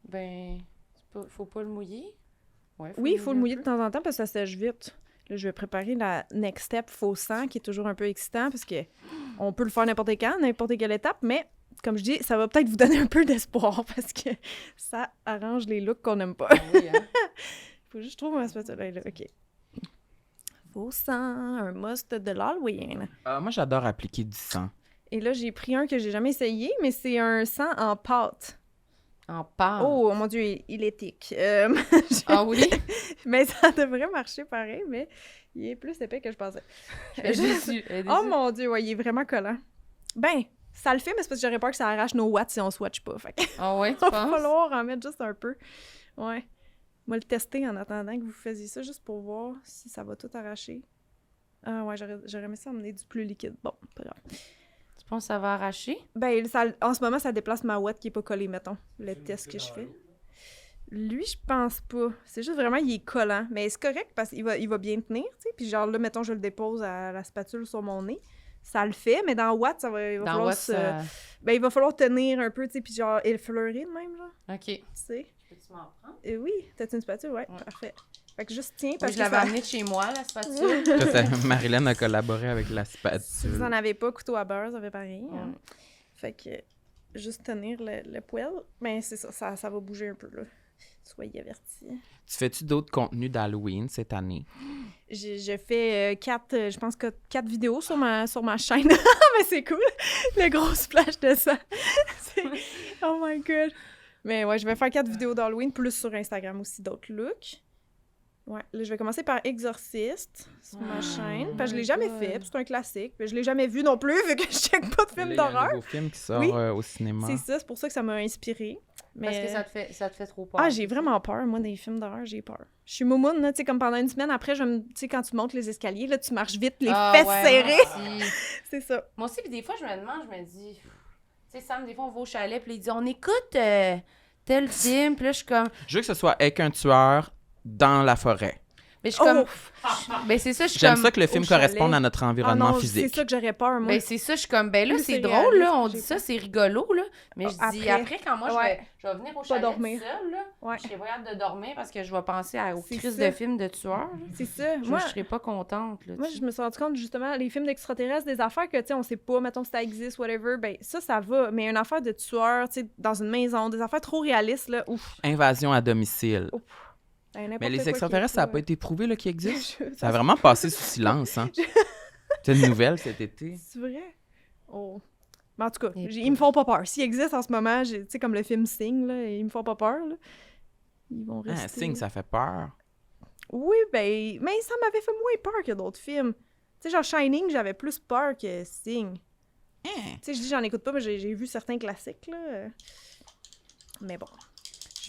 Ben, faut pas le mouiller. Ouais, Oui, il faut le mouiller un de peu. temps en temps parce que ça sèche vite. Là, je vais préparer la next step faux sang qui est toujours un peu excitant parce que on peut le faire n'importe quand, n'importe quelle étape, mais comme je dis, ça va peut-être vous donner un peu d'espoir parce que ça arrange les looks qu'on n'aime pas. Ah oui, hein? Faut juste trouver ma spatule là. OK. Faux sang, un must de l'Halloween. Moi, j'adore appliquer du sang. Et là, j'ai pris un que j'ai jamais essayé, mais c'est un sang en pâte. En pâte. Oh, mon Dieu, il est thick. Ah oui? Mais ça devrait marcher pareil, mais il est plus épais que je pensais. Elle est déçue, elle est Oh déçue. mon Dieu, ouais, il est vraiment collant. Ben, ça le fait, mais c'est parce que j'aurais peur que ça arrache nos watts si on swatch pas. Fait que Ah ouais, tu va penses? falloir en mettre juste un peu. Ouais. On va le tester en attendant que vous faisiez ça, juste pour voir si ça va tout arracher. Ah ouais, j'aurais aimé ça emmener du plus liquide. Bon, pas grave. Tu penses que ça va arracher? Ben, en ce moment, ça déplace ma ouate qui est pas collée, mettons, le test que je fais. Lui, je pense pas. C'est juste vraiment, il est collant. Mais c'est correct parce qu'il va bien tenir, tu sais. Puis genre là, mettons, je le dépose à la spatule sur mon nez. Ça le fait, mais dans Watt, il va Dans falloir what ça... Ben, il va falloir tenir un peu, tu sais, puis genre effleurer de même, là, OK. tu sais. Peux-tu m'en prendre? Oui, t'as une spatule? Ouais, Ouais. parfait. Fait que juste tiens, Oui, parce je que l'avais ça... amené de chez moi, la spatule. Marilyn a collaboré avec la Si vous spatule. en avez pas, couteau à beurre, ça fait pareil. hein. Ouais. Fait que juste tenir le poêle, ben c'est ça va bouger un peu, là. Soyez avertis. Tu fais-tu d'autres contenus d'Halloween cette année? J'ai fait je pense que 4 vidéos sur ma chaîne. Mais c'est cool! Le gros splash de ça. Oh my God! Mais ouais, je vais faire 4 vidéos d'Halloween, plus sur Instagram aussi, d'autres looks. Ouais, là, je vais commencer par Exorciste sur ma chaîne. Parce que je l'ai jamais fait, puis c'est un classique. Puis je l'ai jamais vu non plus, vu que je check pas de films Il y a un d'horreur. nouveau film qui sort Oui. au cinéma. C'est ça, c'est pour ça que ça m'a inspirée. Mais... Parce que ça te fait trop peur. Ah, j'ai vraiment peur, moi, des films d'horreur, j'ai peur. Je suis moumoune, là, tu sais, comme pendant une semaine, après, tu sais, quand tu montes les escaliers, là, tu marches vite, les fesses serrées. Moi aussi. C'est ça. Moi aussi, puis des fois, je me dis... Tu sais, Sam, des fois, on va au chalet, puis il dit, on écoute tel film, puis là, je suis comme... Je veux que ce soit avec un tueur dans la forêt. Mais je suis comme... Oh! Ben, c'est ça, je suis J'aime comme... ça que le film au chalet. corresponde à notre Ah environnement non, c'est physique. ça que j'aurais peur, moi. Ben, c'est ça, je suis comme, ben là, Plus c'est c'est drôle, réaliste, là, on j'ai dit ça, peur. c'est rigolo, là, mais je dis, après, quand moi, Ouais. je vais venir au chalet dormir. seule, là, Ouais. je serai pas capable de dormir parce que je vais penser aux C'est crises ça. de films de tueurs. là. C'est ça. Je Moi, serais pas contente, là, moi, tu sais. je me suis rendu compte, justement, les films d'extraterrestres, des affaires que, tu sais, on sait pas, mettons, si ça existe, whatever, ben ça va. Mais une affaire de tueur, tu sais, dans une maison, des affaires trop réalistes, là, ouf. Invasion à domicile. Ben, n'importe Mais les quoi extraterrestres, qui ça est n'a pas été prouvé là, qu'ils existent. Je- Ça a vraiment passé sous silence. Hein? C'est une nouvelle cet été. C'est vrai? Oh. Mais en tout cas, Et ils me font pas peur. S'ils existent en ce moment, tu sais, comme le film Sing, là, ils me font pas peur, là. Ils vont rester... Ah, Sing, ça fait peur. Oui, ben... Mais ça m'avait fait moins peur que d'autres films. Tu sais, genre Shining, j'avais plus peur que Sing. Tu sais, je dis j'en écoute pas, mais j'ai vu certains classiques, là. Mais bon,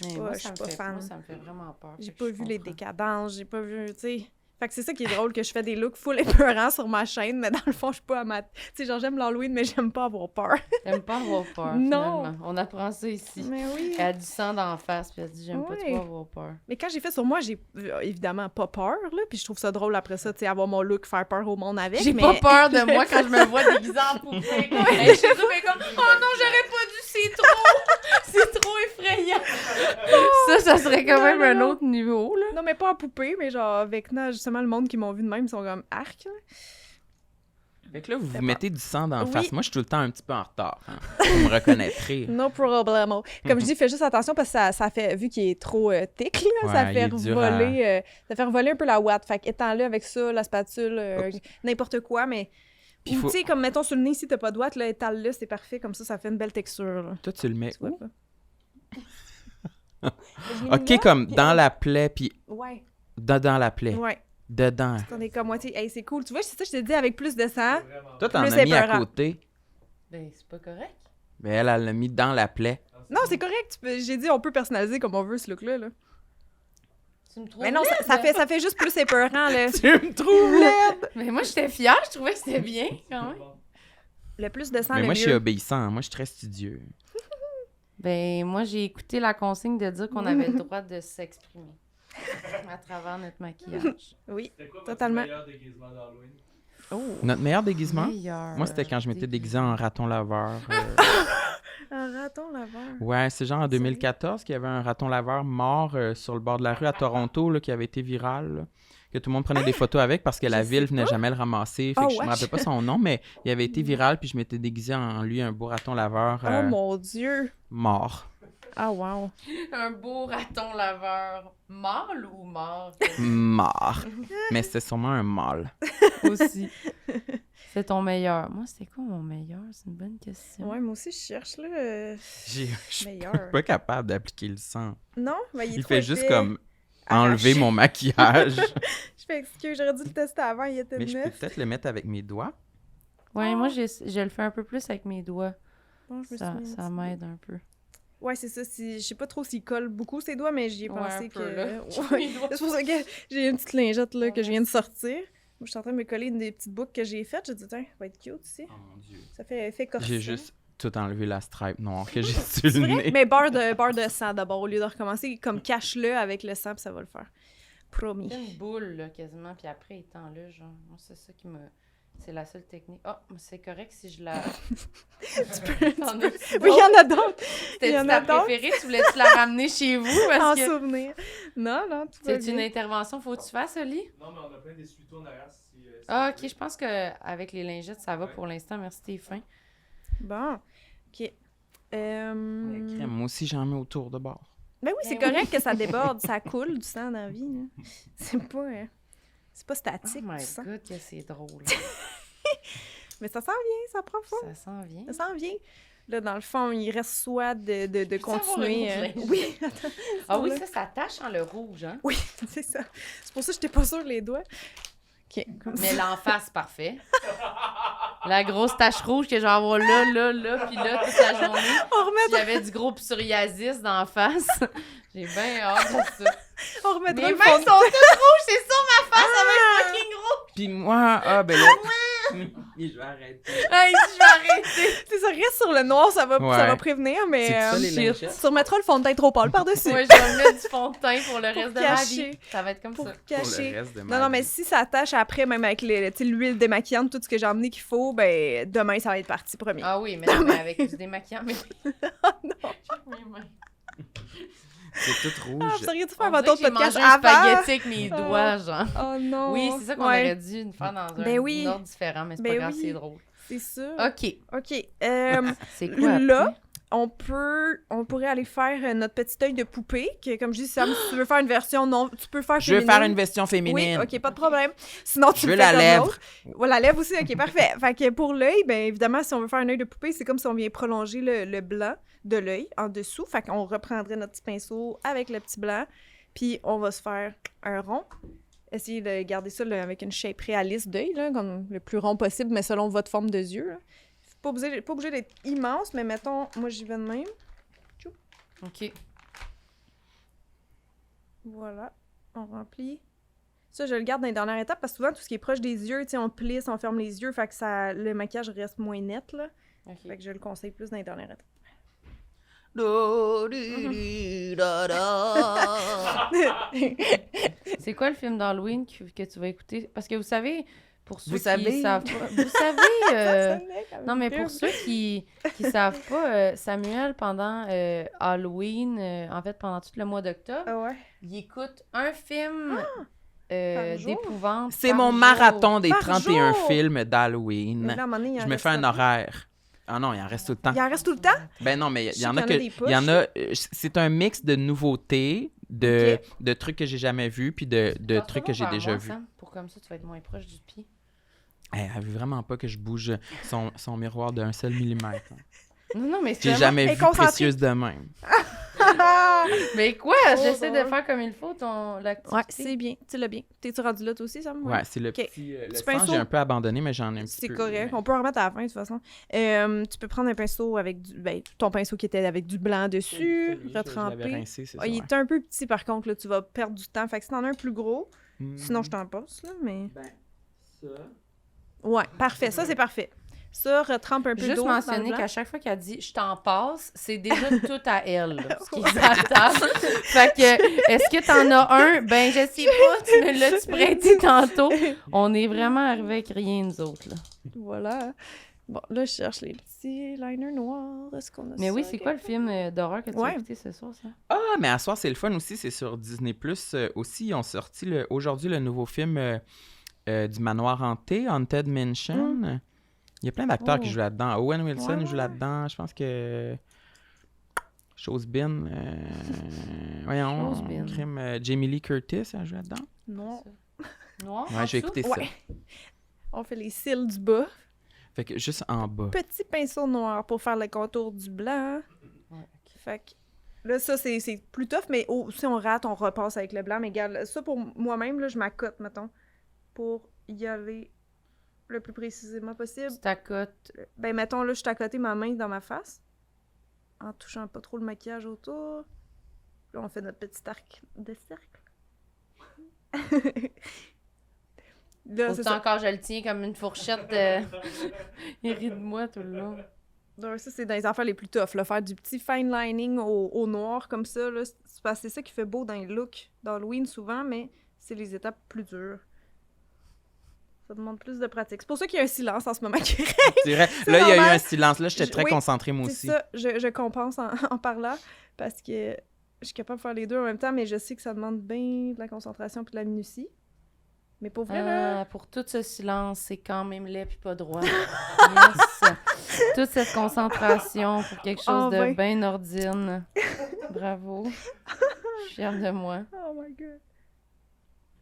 Mais pas- moi, je suis pas fan. Moi, ça me fait vraiment peur. j'ai fait que pas je vu les comprends. décadences, j'ai pas vu, tu sais... Fait que c'est ça qui est drôle, que je fais des looks full épeurants sur ma chaîne, mais dans le fond, je suis pas à ma... Tu sais, genre, j'aime l'Halloween, mais j'aime pas avoir peur. J'aime pas avoir peur, Non. finalement. On apprend ça ici. Mais oui. Elle a du sang d'en face, puis elle dit « J'aime pas Ouais. trop avoir peur. Mais quand j'ai fait sur moi, j'ai évidemment pas peur, là, puis je trouve ça drôle après ça, tu sais, avoir mon look, faire peur au monde avec, » J'ai mais... pas peur de moi quand je me vois déguisée en poupée. Elle est chez eux, mais comme « Oh non, j'aurais pas dû, c'est trop! C'est trop effrayant! » Ça serait quand même un autre niveau, là. Non, mais pas en poupée, mais genre, avec justement, le monde qui m'ont vu de même, ils sont comme arc, là. Fait que là, vous C'est vous mettez du sang dans la Oui. face. Moi, je suis tout le temps un petit peu en retard. Hein. Vous me reconnaîtrez. No problemo. Comme je dis, fais juste attention parce que ça fait, vu qu'il est trop thick, là, Ouais, ça il fait est dur à- revoler, ça fait revoler un peu la ouate. Fait qu'étends-le avec ça, la spatule, Oups. n'importe quoi, mais... Puis Ou faut- tu sais, comme mettons sur le nez, si t'as pas de ouate, là, étale-le, c'est parfait, comme ça fait une belle texture, là. Toi, tu le mets Tu vois où? pas? Je l'ai mis OK, là, comme puis dans la plaie, puis Ouais, dedans la plaie. ouais. Dedans. On est comme moitié. Hey, c'est cool. Tu vois, c'est ça, je te dis, avec plus de sang. Vraiment. Toi, t'en Plus as mis à épeurant. côté. Ben, c'est pas correct. Ben, elle l'a mis dans la plaie. Non, c'est correct. J'ai dit, on peut personnaliser comme on veut ce look-là, là. Tu me trouves Mais non, laide? ça fait juste plus épeurant, là. Tu me trouves laide! Mais moi, j'étais fière. Je trouvais que c'était bien, quand même. Le plus de sang, Mais le moi, je suis mieux. obéissant. Moi, je suis très studieux. Ben, moi, j'ai écouté la consigne de dire qu'on avait le droit de s'exprimer à travers notre maquillage. Oui. C'était quoi Totalement. votre meilleur déguisement d'Halloween? Oh. Notre meilleur déguisement? Meilleur Moi, c'était quand je m'étais déguisé en raton laveur. Un raton laveur. Ouais, c'est genre en 2014 qu'il y avait un raton laveur mort sur le bord de la rue à Toronto là, qui avait été viral. Là, que tout le monde prenait des photos avec parce que la Je ville sais venait pas. jamais le ramasser. Fait Oh, que je me wesh. rappelle pas son nom, mais il avait été viral puis je m'étais déguisé en lui, un beau raton laveur Oh mon Dieu. mort. Ah, wow. Un beau raton laveur mâle ou mort? Mort. Mais c'était sûrement un mâle. Aussi. C'est ton meilleur. Moi, c'était quoi mon meilleur? C'est une bonne question. Ouais, moi aussi, je cherche, là, Je suis meilleur. pas capable d'appliquer le sang. Non? Ben, il est Il trop fait juste épais. comme enlever Arraché. mon maquillage. Je fais excuse, j'aurais dû le tester avant, il était Mais je peux neuf. peut-être le mettre avec mes doigts. Ouais, moi, je le fais un peu plus avec mes doigts. Bon, je me Ça, suis mis un ça petit m'aide un peu. peu. Ouais, c'est ça. Je sais pas trop s'il colle beaucoup ses doigts, mais j'y ai Ouais, pensé un que... peu, là. Ouais. Mes doigts. C'est pour ça que j'ai une petite lingette là, que je viens de sortir. Moi, je suis en train de me coller une des petites boucles que j'ai faites. J'ai dit, tiens, ça va être cute ici. Oh mon Dieu. Ça fait effet corset. J'ai juste tout enlevé la stripe noire que j'ai sur C'est le vrai? nez. Mais beurre de sang d'abord, au lieu de recommencer. Comme cache-le avec le sang, puis ça va le faire. Promis. C'est une boule, là, quasiment, puis après, étends-le, genre. Moi, c'est ça qui me... C'est la seule technique. Ah, oh, c'est correct si je la... T'en as-tu Oui, il y en a d'autres. il y C'était en ta a d'autres. préférée? Tu voulais-tu la ramener chez vous? En Parce que... souvenir. Non, tout va C'est une bien. intervention, faut que tu fasses, Oli? Non, mais on a plein d'essuie-tout en arrière. Si, Ah, ok, je pense qu'avec les lingettes, ça va Ouais. pour l'instant. Merci, t'es fin. Bon. OK. Mais crème, moi aussi, j'en mets autour de bord. Ben oui, c'est Ben correct que ça déborde. Ça coule du sang dans la vie. là. C'est pas Oh statique, my du sang. god, que c'est drôle. Mais ça s'en vient, ça prend fond. Ça s'en vient. Ça s'en vient. Là, dans le fond, il reste soit de continuer... avoir le bout de Oui, attends. Ah oui, là. ça tache en le rouge, hein? Oui, c'est ça. C'est pour ça que j'étais pas sûre les doigts. OK, comme Mais ça. l'en face, parfait. La grosse tache rouge que je vais avoir là, puis là, toute la journée. On Puis il y remettra, avait du gros psoriasis d'en face. J'ai bien hâte de ça. on remettra Mes le mains fond sont toutes rouges, c'est ça ma face, ça va être fucking rouge. Puis moi, ah ben là, je vais arrêter. Hey, je vais arrêter. C'est ça, reste sur le noir, ça va Ouais. prévenir, mais... C'est ça les shit. lingettes? tu remettras le fond de teint trop pâle par-dessus. Moi, je vais mettre du fond de teint pour le reste de ma cacher. vie. Ça va être comme Pour ça. Pour le cacher. reste de ma Non, mais vie. si ça attache après, même avec tu sais, l'huile démaquillante, tout ce que j'ai emmené qu'il faut, ben demain, ça va être parti premier. Ah oui, mais, non, mais avec du démaquillant. Mais... Mes mains. C'est tout rouge. Ah, vous auriez dû faire On votre dirait autre que j'ai podcast mangé un avant. spaghetti avec mes doigts, genre. Oh non. Oui, c'est ça qu'on Ouais, aurait dû faire dans un Ben oui. ordre différent, mais c'est Ben pas grave, oui. c'est drôle. C'est ça. OK. OK. C'est quoi Là, après? on pourrait aller faire notre petit œil de poupée, que comme je dis, Sam, si tu veux faire une version non, tu peux faire Je veux féminine. faire une version féminine. Oui, OK, pas de problème. Sinon, tu Je le veux fais la comme lèvre. l'autre. Ouais, la lèvre aussi, OK, parfait. Fait que pour l'œil, bien évidemment, si on veut faire un œil de poupée, c'est comme si on vient prolonger le blanc de l'œil en dessous. Fait qu'on reprendrait notre petit pinceau avec le petit blanc, puis on va se faire un rond essayer de garder ça là, avec une shape réaliste d'œil, là, comme le plus rond possible, mais selon votre forme de yeux. Là. Pas obligé d'être immense, mais mettons, moi j'y vais de même. Tchou. OK. Voilà, on remplit. Ça, je le garde dans les dernières étapes parce que souvent, tout ce qui est proche des yeux, tu sais, on plisse, on ferme les yeux, fait que ça, le maquillage reste moins net, là. OK. Fait que je le conseille plus dans les dernières étapes. C'est quoi le film d'Halloween que tu vas écooter? Parce que vous savez, pour ceux Vous qui savez. savent pas... Vous savez... Non, mais pour ceux qui savent pas, Samuel, pendant Halloween, en fait, pendant tout le mois d'octobre, Ah ouais? il écoute un film Par jour? d'épouvante C'est par mon jour. marathon des Par 31 jour! films Mais d'Halloween. là, à un moment donné, il en Je me reste fais un pas. horaire. Ah non, il en reste tout le temps. Il en reste tout le temps? Ben non, mais Je il y sais en a qu'il y en a que... des Il y en pushs. a... C'est un mix de nouveautés, de trucs que j'ai jamais vus, puis de Passe trucs pas que j'ai vers déjà moi, vus. Sam, pour comme ça, tu vas être moins proche du pied. Elle veut vraiment pas que je bouge son miroir d'un seul millimètre. Non, mais J'ai c'est jamais Elle est vu concentrée. précieuse de même. Mais quoi? Oh, J'essaie de drôle. faire comme il faut l'activité. Ouais, c'est bien. Tu l'as bien. T'es-tu rendu là, toi aussi, Sam? Ouais, c'est le Ok. petit... le Petit sang, pinceau. j'ai un peu abandonné, mais j'en ai un petit C'est peu. correct. mais- On peut en remettre à la fin, de toute façon. Tu peux prendre un pinceau avec du... Ben, ton pinceau qui était avec du blanc dessus, Celui, je l'avais retremper. rincé, c'est Ah, ça, il ouais. est un peu petit, par contre, là. Tu vas perdre du temps. Fait que si t'en as un plus gros, Mhm. sinon je t'en passe, là, mais... Ben, ça... Ouais, parfait. Ça, c'est parfait. Ça, retrempe un peu Juste d'eau dans le mentionner blanc. qu'à chaque fois qu'elle dit « je t'en passe », c'est déjà tout à elle, là, ce qui est à la table. Fait que, est-ce que t'en as un? Ben, je sais pas, tu me l'as-tu prêté tantôt? On est vraiment arrivés avec rien, nous autres, là. Voilà. Bon, là, je cherche les petits liners noirs. Est-ce qu'on a Mais ça oui, c'est quoi le film d'horreur que tu Ouais. as écouté ce soir, ça? Ah, mais à soir, c'est le fun aussi. C'est sur Disney+. Aussi, ils ont sorti aujourd'hui le nouveau film du manoir hanté, Haunted Mansion. Il y a plein d'acteurs qui Oh. jouent là-dedans. Owen Wilson Ouais, joue ouais. là-dedans. Je pense que... Chosebin. Voyons. Chosebin. Jamie Lee Curtis, elle joue là-dedans. Non. Noir? Ouais, j'ai écouté ça. Ouais. On fait les cils du bas. Fait que juste en bas. Petit pinceau noir pour faire le contour du blanc. Ouais, ok. Fait que là, ça, c'est plus tough, mais si on rate, on repasse avec le blanc. Mais regarde, ça, pour moi-même, là, je m'accote, mettons, pour y aller le plus précisément possible. Tu t'accotes. Ben, mettons, là, je suis à côté ma main dans ma face, en touchant pas trop le maquillage autour. Là, on fait notre petit arc de cercle. Là, c'est Autant ça. encore je le tiens comme une fourchette. Il rit de moi tout le long. Donc, ça, c'est dans les affaires les plus tough, là. Faire du petit fine lining au noir comme ça, là. C'est parce que c'est ça qui fait beau dans les looks d'Halloween souvent, mais c'est les étapes plus dures. Ça demande plus de pratique. C'est pour ça qu'il y a un silence en ce moment qui règne. C'est vrai. Là, il y a eu normal. un silence. Là, j'étais très Oui, concentré, moi C'est aussi. ça, je compense en parlant parce que je suis capable de faire les deux en même temps, mais je sais que ça demande bien de la concentration puis de la minutie. Mais pour vrai, là, Pour tout ce silence, c'est quand même laid puis pas droit. Yes. Toute cette concentration pour quelque chose Oh, de ben. bien ordine. Bravo. Je suis fière de moi. oh my god.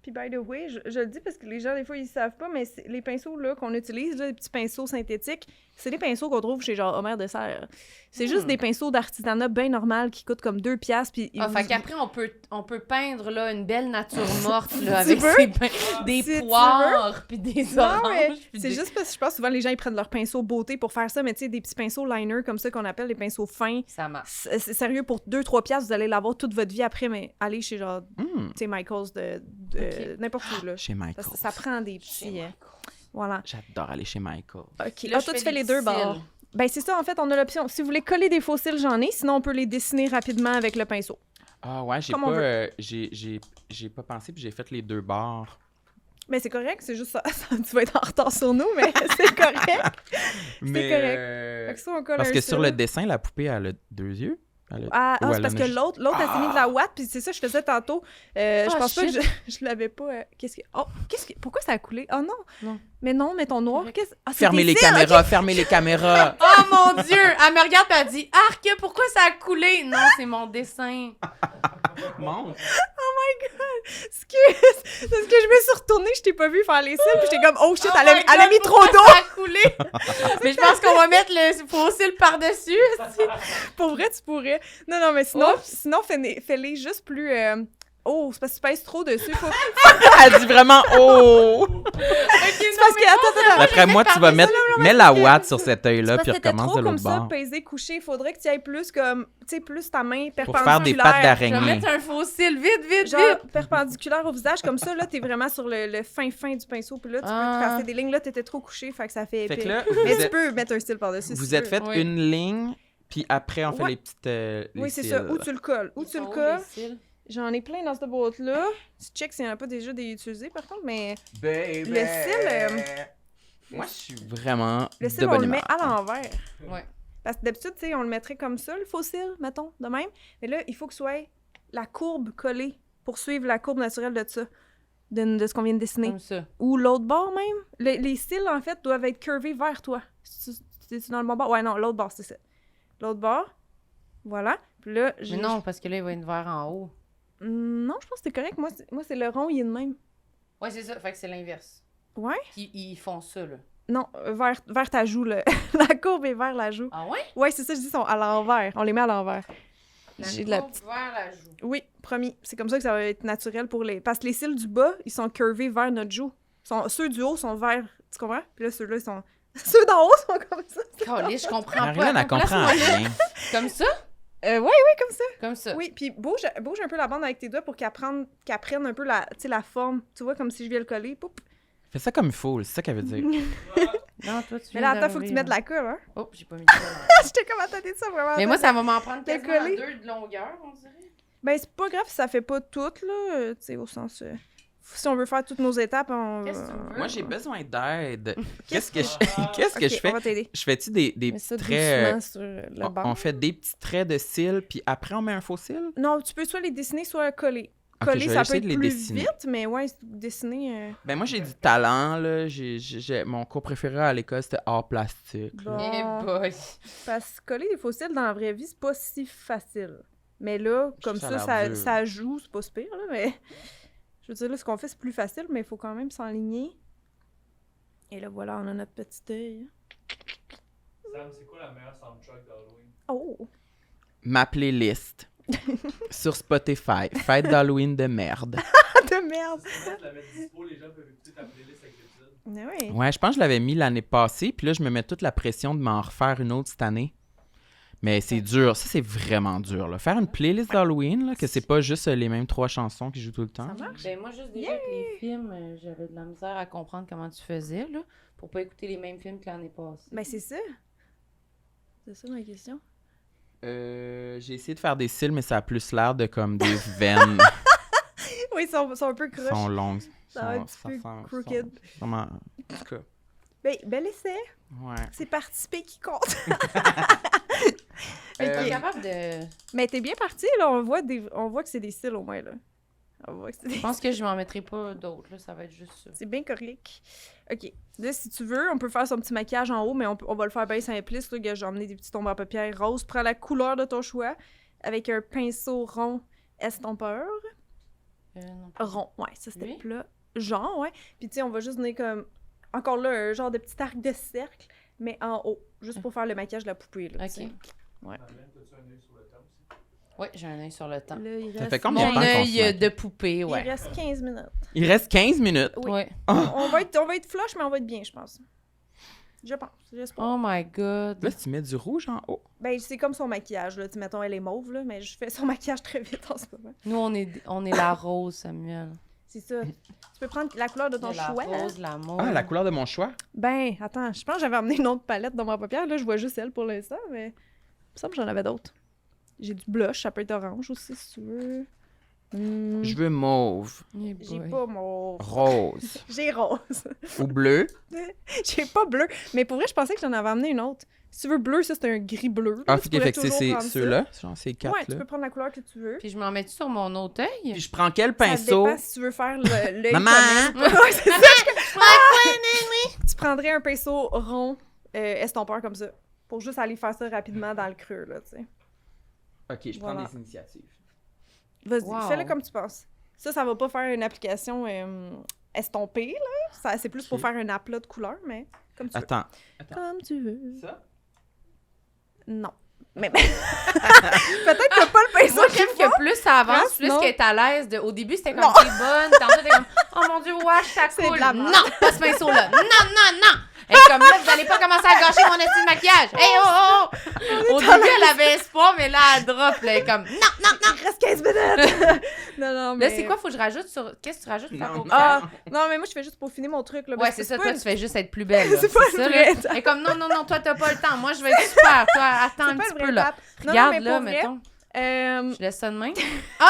Puis by the way, je le dis parce que les gens, des fois, ils savent pas, mais les pinceaux là qu'on utilise, là, les petits pinceaux synthétiques, c'est des pinceaux qu'on trouve chez genre Homer de Serre. C'est juste des pinceaux d'artisanat bien normal qui coûtent comme 2 piastres. Puis Ah, fait qu'après, on peut peindre là, une belle nature morte là, Tu avec veux? des Si tu poires puis des Non, mais oranges. puis c'est des- juste parce que je pense que souvent les gens ils prennent leur pinceau beauté pour faire ça, mais tu sais, des petits pinceaux liner comme ça qu'on appelle des pinceaux fins. Ça marche. C'est sérieux, pour 2-3 piastres, vous allez l'avoir toute votre vie après, mais allez chez genre, Hmm, tu sais, Michaels de Ok. n'importe où, là. Chez Michael. Parce que ça prend des petits... voilà. J'adore aller chez Michael. OK. Là, Ah, je toi, fais tu fais des les deux petits bords. cils. Ben, c'est ça, en fait, on a l'option. Si vous voulez coller des faux cils, j'en ai. Sinon, on peut les dessiner rapidement avec le pinceau. Ah ouais, j'ai Comme on pas, j'ai pas pensé, puis j'ai fait les deux bords. Mais c'est correct, c'est juste ça. Tu vas être en retard sur nous, mais c'est correct. Mais, correct. Fait que ça, on colle parce un que sur cil. le dessin, la poupée, elle a 2 yeux. Elle a- Ah, Ou c'est elle parce en a que juste- l'autre, elle s'est mis de la ouate, puis c'est ça que je faisais tantôt. Je pense pas que shit. je l'avais pas. Pourquoi ça a coulé? Oh non! Non. Mais non, mais ton noir, Correct. qu'est-ce. Ah, c'est Fermez tes les cils, caméras, fermez les caméras. Oh mon Dieu! Elle me regarde et elle dit Arc, pourquoi ça a coulé? Non, c'est mon dessin. Montre. Excuse! Parce que je me suis retournée, je t'ai pas vu faire les cils, puis j'étais comme, oh shit, Oh elle a my elle a God, mis trop pourquoi d'eau! ça a coulé? Mais je pense qu'on va mettre le faux cil par-dessus. Pour vrai, tu pourrais. Non, mais sinon, Oups. sinon fais-les juste plus. Oh, c'est parce que tu pèses trop dessus. Faut... Elle dit vraiment « Oh! » C'est parce que, attends. D'après moi, tu vas mettre... Mets la ouate sur cet C'est œil-là, parce puis que t'étais recommence trop de comme l'autre ça, bord. pesé, couché. Il faudrait que tu ailles plus comme, tu sais, plus ta main perpendiculaire. Pour faire des pattes Je vais d'araignée. mettre un fossile, vite! Genre perpendiculaire au visage, comme ça, là, t'es vraiment sur le fin du pinceau, puis là, tu peux Ah. tracer des lignes. Là, t'étais trop couché, fait que ça fait Fait épais. que là, Mais vous tu êtes, peux mettre un style par-dessus. vous si tu êtes veux. fait Oui. une ligne, puis après, on fait Ouais. les petites les Oui, c'est cils. ça. Où tu le colles. Où Ils tu sont le où, colles. les cils? J'en ai plein dans cette boîte-là. Tu check s'il n'y en a pas déjà des utilisés, par contre, mais Baby. Le cil, Moi, je suis vraiment le de cil, on bonne le met humeur. à l'envers. Ouais. Parce que d'habitude, tu sais, on le mettrait comme ça, le faux cil, mettons, de même. Mais là, il faut que ce soit la courbe collée pour suivre la courbe naturelle de ça, de ce qu'on vient de dessiner. Comme ça. Ou l'autre bord même. Les cils, en fait, doivent être curvés vers toi. C'est-tu dans le bon bord? Ouais, non, l'autre bord, c'est ça. L'autre bord. Voilà. Puis là, Mais non, parce que là, il va être vers en haut. Non, je pense que c'est correct. Moi, c'est le rond, il est de même. Ouais, c'est ça. Fait que c'est l'inverse. Ouais? Puis ils font ça, là. Non, vers ta joue, là. La courbe est vers la joue. Ah ouais? Ouais, c'est ça, je dis, ils sont à l'envers. On les met à l'envers. J'ai de la courbe vers la joue. Oui, promis. C'est comme ça que ça va être naturel pour les... Parce que les cils du bas, ils sont curvés vers notre joue. Ceux du haut sont vers... Tu comprends? Puis là, ceux-là, ils sont... Ceux d'en haut sont comme ça. Caliste, je comprends pas. Marilyn, elle comprend Place-moi là. rien. Comme ça? Ouais, comme ça. Comme ça. Oui, puis bouge un peu la bande avec tes doigts pour qu'elle prenne un peu la forme. Tu vois, comme si je viens le coller. Poup. Fais ça comme il faut, c'est ça qu'elle veut dire. Non, toi, tu Mais viens là, attends, faut que tu d'arriver, mettes là. la colle, hein. Oh, j'ai pas mis de colle. J'étais comme attendez de ça, vraiment. Mais moi, ça va m'en prendre quasiment coller. 2 de longueur, on dirait. Ben, c'est pas grave si ça fait pas tout, là. Tu sais, au sens... si on veut faire toutes nos étapes, on... Qu'est-ce que tu veux? Moi, j'ai besoin d'aide. Qu'est-ce que je Ok, fais? on va t'aider. Je fais-tu des Mets ça traits... doucement sur le on banc. fait des petits traits de cils, puis après, on met un faux cil? Non, tu peux soit les dessiner, soit coller. Ok, Coller, je vais ça peut essayer être de les plus dessiner. vite, mais ouais, dessiner... Ben moi, j'ai du talent, là. Mon cours préféré à l'école, c'était art plastique. là. Bon. Eh boy. Parce que coller des fossiles dans la vraie vie, c'est pas si facile. Mais là, comme Ça a ça, l'air dur. ça joue, c'est pas si pire, là, mais... Je veux dire, là, ce qu'on fait, c'est plus facile, mais il faut quand même s'enligner. Et là, voilà, on a notre petit œil. Sam, c'est quoi la meilleure soundtrack d'Halloween? Oh! Ma playlist sur Spotify. Fête d'Halloween de merde. De merde! Tu peux la mettre dispo, les gens peuvent écouter ta playlist avec l'épisode. Mais ouais. Ouais, je pense que je l'avais mis l'année passée, puis là, je me mets toute la pression de m'en refaire une autre cette année. Mais c'est dur. Ça, c'est vraiment dur, là. Faire une playlist d'Halloween, là, que c'est pas juste les mêmes 3 chansons qui jouent tout le temps. Ça marche? Ben moi, juste déjà avec les films, j'avais de la misère à comprendre comment tu faisais, là, pour pas écouter les mêmes films que l'année passée. Ben, c'est ça. C'est ça ma question. J'ai essayé de faire des cils, mais ça a plus l'air de comme des veines. Oui, ils sont un peu croches. sont longues. Ça va être un petit peu crooked. Vraiment... En tout cas, Ben, bel essai. ouais. C'est participer qui compte. Mais Euh, t'es capable de... Mais t'es bien parti, là. On voit que c'est des styles, au moins, là. On voit que c'est des... Je pense que je m'en mettrai pas d'autres, là, ça va être juste ça. C'est bien correct. OK. Là, si tu veux, on peut faire son petit maquillage en haut, mais on va le faire bien simpliste. Là, gars, j'ai emmené des petits tombes à paupières roses. Prends la couleur de ton choix avec un pinceau rond estompeur. Non. Rond, ouais, ça c'était Lui? plat. Genre, ouais. Puis tu sais, on va juste donner comme... Encore là, un genre de petit arc de cercle, mais en haut. Juste pour faire le maquillage de la poupée, là, tu sais. OK. Madeleine, t'as-tu un œil sur le temps aussi? Ouais, j'ai un œil sur le temps. Là, il Ça reste... fait combien de Mon temps qu'on se œil maquille? de poupée, Il ouais. reste 15 minutes. Il reste 15 minutes. Oui. Ouais. On va être flush, mais on va être bien, je pense. Je pense, j'espère. Oh my god. Là, tu mets du rouge en haut. Ben, c'est comme son maquillage, là. Tu mettons, elle est mauve, là, mais je fais son maquillage très vite en ce moment. Nous, on est la rose, Samuel. C'est ça. Tu peux prendre la couleur de ton Il y a choix. la rose, la mauve. Ah, la couleur de mon choix? Ben, attends, je pense que j'avais amené une autre palette dans ma paupière. Là, je vois juste elle pour l'instant, mais il me semble que j'en avais d'autres. J'ai du blush, ça peut être orange aussi, si tu veux. Je veux mauve, Eh J'ai boy. pas mon... rose J'ai rose. ou bleu. J'ai pas bleu. Mais pour vrai, je pensais que j'en avais amené une autre. Si tu veux bleu, ça, c'est un gris bleu. Ah, Tu fait pourrais que c'est toujours prendre ça. ceux-là, genre ces Ouais, 4 tu là. peux prendre la couleur que tu veux. Puis je m'en mets-tu sur mon autre œil? Puis je prends quel Ça pinceau? dépend si tu veux faire l'œil Maman! quand même. Ouais, c'est ça. Tu prendrais un pinceau rond estompeur comme ça. Pour juste aller faire ça rapidement dans le creux, là, tu sais. Ok, je prends Voilà. des initiatives. Vas-y, Wow. fais-le comme tu penses. Ça va pas faire une application estompée, là. C'est plus pour Ok. faire un aplat de couleur, mais comme tu veux. Attends. Comme tu veux. Ça? Non. Mais peut-être que t'as pas le pinceau Moi, qu'il j'aime faut. que plus ça avance, Hein, plus non. qu'elle est à l'aise. Au début, c'était comme Non. t'es bonne. Tantôt, t'es comme oh mon Dieu, wesh, ça C'est coule. de la merde. Non, pas ce pinceau-là. Non. Elle est comme là, vous allez pas commencer à gâcher mon esti de maquillage. Hey, oh. Au début, elle avait espoir, mais là, elle drop. Là, elle est comme non. Il reste 15 minutes! non, mais... Là, c'est quoi, faut que je rajoute sur. Qu'est-ce que tu rajoutes pour faire Non, pour non. Ah, non, mais moi, je fais juste peaufiner mon truc, là. Ouais, parce c'est que ça. pas Toi, une- tu fais juste être plus belle. là. C'est pas une ça, vraie là. étape. Elle est comme non, toi, t'as pas le temps. Moi, je vais être super. Toi, attends C'est un pas petit une peu, vraie là. étape. Non, Regarde, mais là, pour vrai, mettons. Je laisse ça de même. Oh non,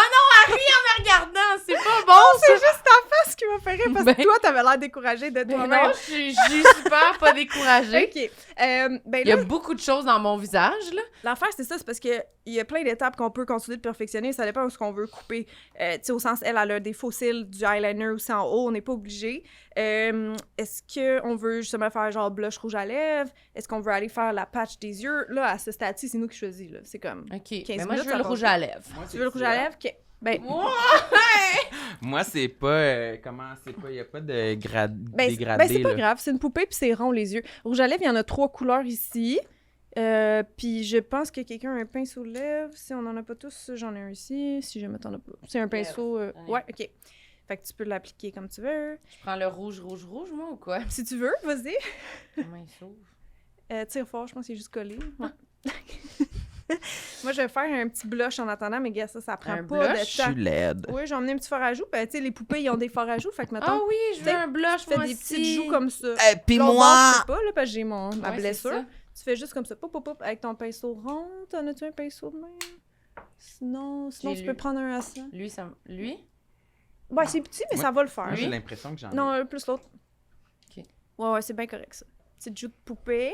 Harry, en me regardant. C'est pas bon, c'est juste ta face qui m'a fait rire, parce Ben- que toi, t'avais l'air découragée de Mais toi-même. non, je suis super pas découragée. OK. Ben Il y a là, beaucoup de choses dans mon visage, là. l'affaire, c'est ça, c'est parce qu'il y a plein d'étapes qu'on peut continuer de perfectionner, ça dépend de ce qu'on veut couper. Tu sais, au sens, elle a des faux cils, du eyeliner aussi en haut, on n'est pas obligé. Est-ce qu'on veut justement faire genre blush rouge à lèvres? Est-ce qu'on veut aller faire la patch des yeux? Là, à ce stade-ci, c'est nous qui choisissons, là. C'est comme... OK. 15 Mais moi, je minutes, veux ça le passe rouge vite. à lèvres. Tu veux le rouge à lèvres? OK. Ben, Moi, c'est pas. Il n'y a pas de dégradé. c'est pas là. grave, c'est une poupée puis c'est rond les yeux. Rouge à lèvres, il y en a 3 couleurs ici. Puis je pense que quelqu'un a un pinceau lèvres. Si on en a pas tous, j'en ai un ici. Si jamais t'en as pas. C'est un pinceau... Ouais. Ouais, OK. Fait que tu peux l'appliquer comme tu veux. Je prends le rouge, moi, ou quoi? Si tu veux, vas-y. Comment il s'ouvre? Tire fort, je pense qu'il est juste collé. Ouais. Moi, je vais faire un petit blush en attendant, mais gars, ça prend Un pas blush? de Je temps. suis laide. Oui, j'ai emmené un petit fard à joues. Ben, tu sais, les poupées, ils ont des fards à joues. Fait que, mettons, Ah oui, je veux t'sais, un blush, tu fais moi des aussi. petites joues comme ça. Puis L'autre bord, moi. je peux pas, là, parce que j'ai ma Ouais, c'est blessure. ça. Tu fais juste comme ça, pop, pop, pop, avec ton pinceau rond. T'en as-tu un pinceau de même? Sinon J'ai tu lu. peux prendre un à ça. Lui? Ouais, c'est petit, mais Moi- ça va le faire. Moi, j'ai Lui? l'impression que j'en ai. Non, plus l'autre. OK. Ouais, c'est bien correct, ça. Petite joue de poupée.